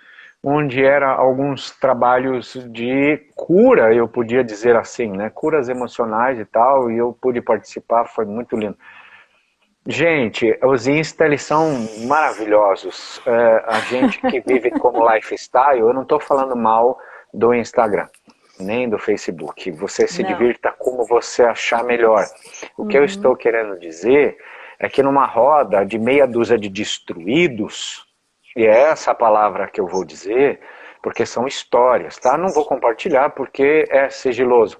onde era alguns trabalhos de cura, eu podia dizer assim, né, curas emocionais e tal, e eu pude participar, foi muito lindo. Gente, os Insta, eles são maravilhosos. A gente que vive como lifestyle, eu não estou falando mal do Instagram, nem do Facebook. Você se divirta como você achar melhor. O que eu estou querendo dizer é que numa roda de meia dúzia de destruídos, e é essa a palavra que eu vou dizer, porque são histórias, tá? Não vou compartilhar porque é sigiloso.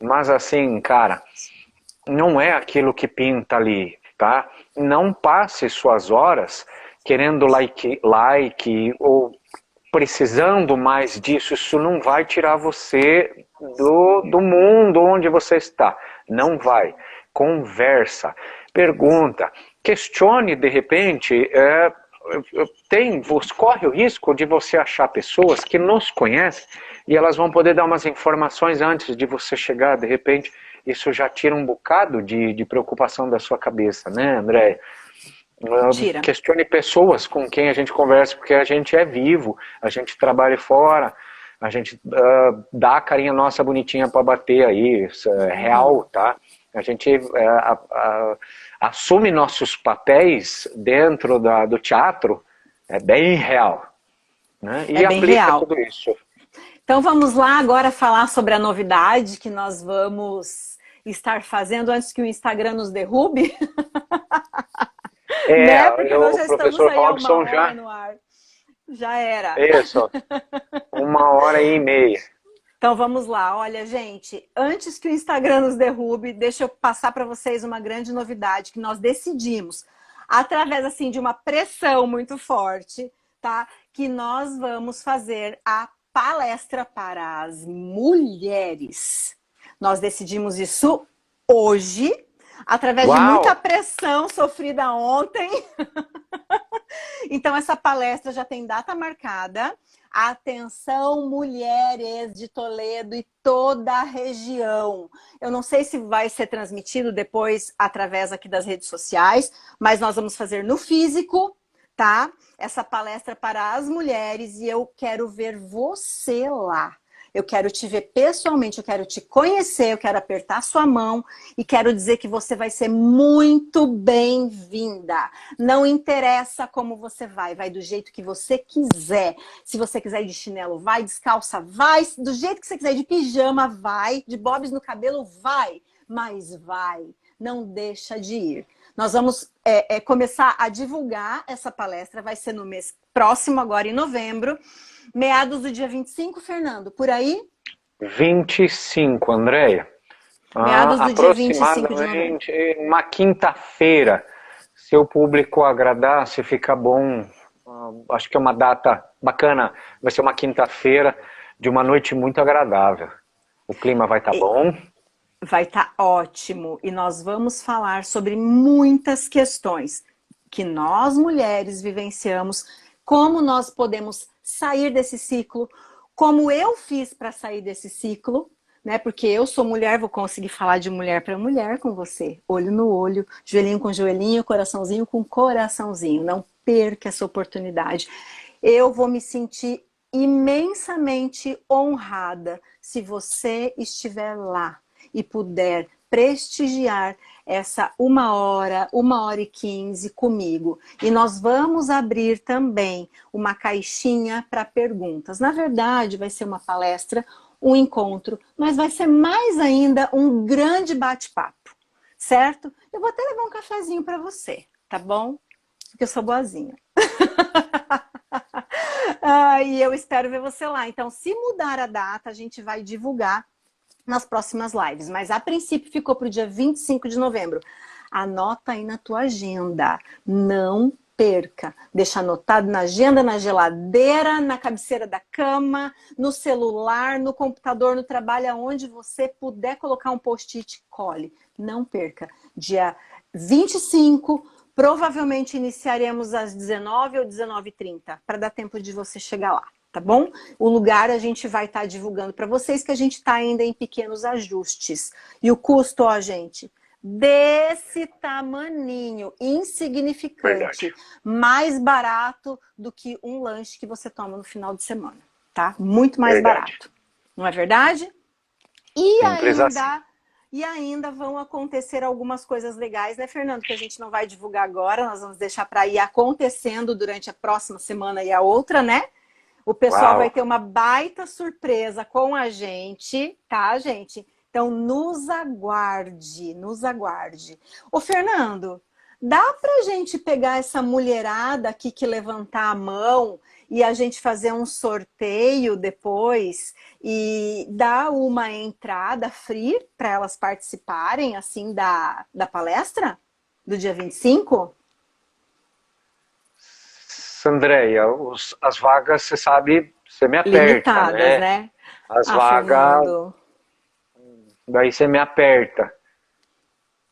Mas assim, cara, não é aquilo que pinta ali, tá? Não passe suas horas querendo like ou precisando mais disso. Isso não vai tirar você do mundo onde você está. Não vai. Conversa, pergunta, questione de repente. Corre o risco de você achar pessoas que nos conhecem e elas vão poder dar umas informações antes de você chegar, de repente. Isso já tira um bocado de preocupação da sua cabeça, né, Andréia?
Tira.
Questione pessoas com quem a gente conversa, porque a gente é vivo, a gente trabalha fora, a gente dá a carinha nossa bonitinha para bater aí, isso é real, tá? A gente assume nossos papéis dentro do teatro, é bem real, né? E
bem
aplica
real.
tudo isso.
Então vamos lá agora falar sobre a novidade que nós vamos estar fazendo antes que o Instagram nos derrube. Né? Porque nós já
o professor
estamos aí
Robson
uma hora no ar. Já era.
Isso, 1h30.
Então vamos lá, olha gente, antes que o Instagram nos derrube, deixa eu passar para vocês uma grande novidade que nós decidimos, através assim de uma pressão muito forte, tá? Que nós vamos fazer a palestra para as mulheres. Nós decidimos isso hoje, através de muita pressão sofrida ontem. Então essa palestra já tem data marcada. Atenção, mulheres de Toledo e toda a região. Eu não sei se vai ser transmitido depois através aqui das redes sociais, mas nós vamos fazer no físico, tá? Essa palestra para as mulheres e eu quero ver você lá. Eu quero te ver pessoalmente, eu quero te conhecer, eu quero apertar sua mão e quero dizer que você vai ser muito bem-vinda. Não interessa como você vai do jeito que você quiser. Se você quiser ir de chinelo, vai, descalça, vai, do jeito que você quiser, de pijama, vai, de bobs no cabelo, vai, mas vai, não deixa de ir. Nós vamos começar a divulgar essa palestra, vai ser no mês próximo, agora em novembro, meados do dia 25, Fernando, por aí?
25, Andréia.
Meados do dia 25 de novembro.
Uma quinta-feira. Se o público agradar, se ficar bom, acho que é uma data bacana. Vai ser uma quinta-feira de uma noite muito agradável. O clima vai estar bom.
Vai estar ótimo. E nós vamos falar sobre muitas questões que nós mulheres vivenciamos, como nós podemos sair desse ciclo, como eu fiz para sair desse ciclo, né? Porque eu sou mulher, vou conseguir falar de mulher para mulher com você, olho no olho, joelhinho com joelhinho, coraçãozinho com coraçãozinho. Não perca essa oportunidade. Eu vou me sentir imensamente honrada se você estiver lá e puder prestigiar essa 1 hora e 15 comigo. E nós vamos abrir também uma caixinha para perguntas. Na verdade, vai ser uma palestra, um encontro, mas vai ser mais ainda um grande bate-papo, certo? Eu vou até levar um cafezinho para você, tá bom? Porque eu sou boazinha. E eu espero ver você lá. Então, se mudar a data, a gente vai divulgar nas próximas lives. Mas, a princípio, ficou para o dia 25 de novembro. Anota aí na tua agenda. Não perca. Deixa anotado na agenda, na geladeira, na cabeceira da cama, no celular, no computador, no trabalho, aonde você puder colocar um post-it, cole. Não perca. Dia 25, provavelmente iniciaremos às 19 ou 19h30, para dar tempo de você chegar lá, tá bom? O lugar a gente vai estar divulgando para vocês, que a gente está ainda em pequenos ajustes. E o custo, ó, gente, desse tamaninho, insignificante,
Verdade.
mais barato do que um lanche que você toma no final de semana, tá? Muito mais
Verdade.
barato. Não é verdade? E
Simples assim.
ainda vão acontecer algumas coisas legais, né, Fernando? Que a gente não vai divulgar agora, nós vamos deixar para ir acontecendo durante a próxima semana e a outra, né? O pessoal vai ter uma baita surpresa com a gente, tá, gente? Então, nos aguarde, nos aguarde. Ô, Fernando, dá pra gente pegar essa mulherada aqui que levantar a mão e a gente fazer um sorteio depois e dar uma entrada free para elas participarem, assim, da palestra do dia 25?
Andréia, as vagas, você sabe, você me aperta,
Limitadas, né?
As vagas,
Fernando.
daí você me aperta.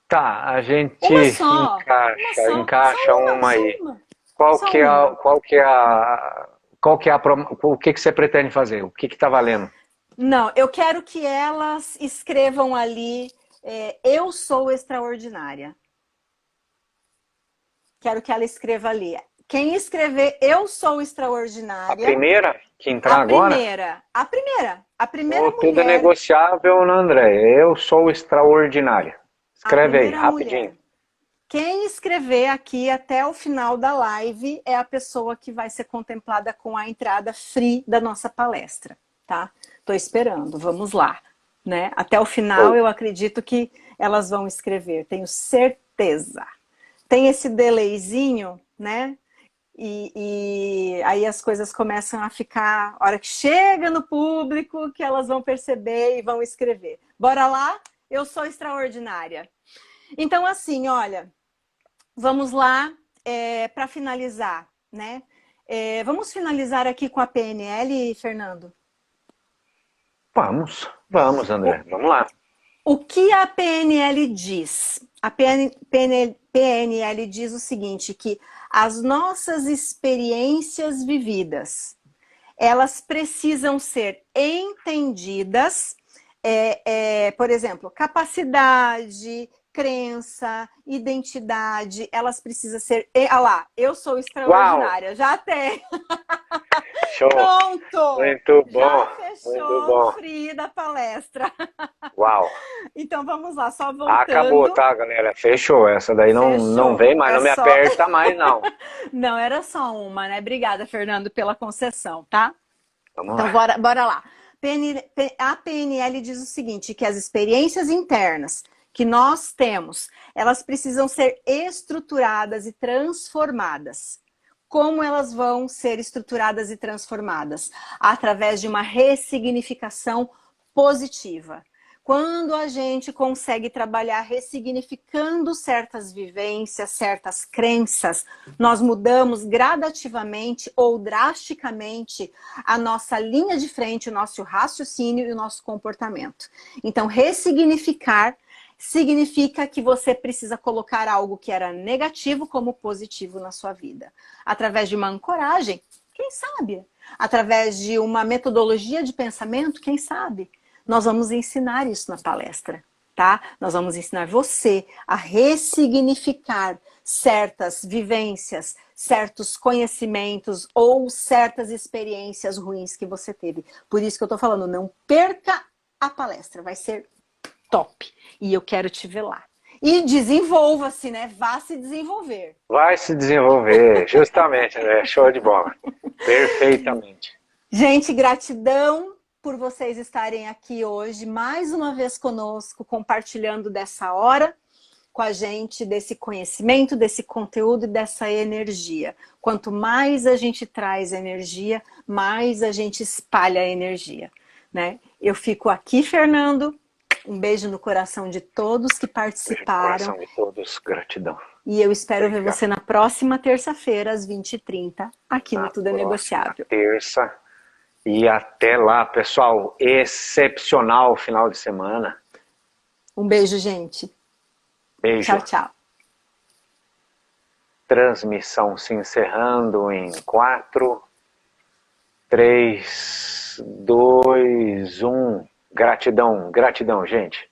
Tá, a gente
Uma só.
encaixa
Só
uma aí.
uma.
Qual
Só
que é
uma.
o que que você pretende fazer? O que que tá valendo?
Não, eu quero que elas escrevam ali, eu sou extraordinária. Quero que ela escreva ali. Quem escrever eu sou
A
extraordinária.
primeira que entrar agora?
A primeira
Tudo é
mulher.
negociável, né, André? Eu sou extraordinária. Escreve aí,
primeira
rapidinho.
mulher. Quem escrever aqui até o final da live é a pessoa que vai ser contemplada com a entrada free da nossa palestra, tá? Tô esperando, vamos lá, né? Até o final eu acredito que elas vão escrever, tenho certeza. Tem esse delayzinho, né? E aí as coisas começam a ficar, a hora que chega no público, que elas vão perceber e vão escrever. Bora lá? Eu sou extraordinária. Então, assim, olha, vamos lá para finalizar, né? Vamos finalizar aqui com a PNL, Fernando?
Vamos, André, vamos lá.
O que a PNL diz? A PNL diz o seguinte, que as nossas experiências vividas, elas precisam ser entendidas, por exemplo, capacidade, crença, identidade, elas precisam ser... Olha lá, eu sou extraordinária, já tem.
Show.
Pronto!
Muito bom.
Já fechou
muito bom.
o free da palestra.
Uau.
Então vamos lá, só voltando.
Acabou, tá, galera? Fechou. Essa daí não vem mais, não me aperta mais, não.
Não, era só uma, né? Obrigada, Fernando, pela concessão, tá?
Vamos
então,
lá.
bora lá. A PNL diz o seguinte, que as experiências internas que nós temos, elas precisam ser estruturadas e transformadas. Como elas vão ser estruturadas e transformadas? Através de uma ressignificação positiva. Quando a gente consegue trabalhar ressignificando certas vivências, certas crenças, nós mudamos gradativamente ou drasticamente a nossa linha de frente, o nosso raciocínio e o nosso comportamento. Então, ressignificar significa que você precisa colocar algo que era negativo como positivo na sua vida. Através de uma ancoragem, quem sabe? Através de uma metodologia de pensamento, quem sabe? Nós vamos ensinar isso na palestra, tá? Nós vamos ensinar você a ressignificar certas vivências, certos conhecimentos ou certas experiências ruins que você teve. Por isso que eu tô falando, não perca a palestra, vai ser top. E eu quero te ver lá. E desenvolva-se, né? Vá se desenvolver.
Vai se desenvolver, justamente, né? Show de bola. Perfeitamente.
Gente, gratidão por vocês estarem aqui hoje, mais uma vez conosco, compartilhando dessa hora com a gente, desse conhecimento, desse conteúdo e dessa energia. Quanto mais a gente traz energia, mais a gente espalha a energia, né? Eu fico aqui, Fernando. Um beijo no coração de todos que participaram.
Beijo no coração de todos, gratidão.
E eu espero ver você na próxima terça-feira, às 20h30, aqui no Tudo é Negociável.
Terça. E até lá, pessoal. Excepcional final de semana.
Um beijo, gente.
Beijo.
Tchau, tchau.
Transmissão se encerrando em 4, 3, 2, 1. Gratidão, gratidão, gente.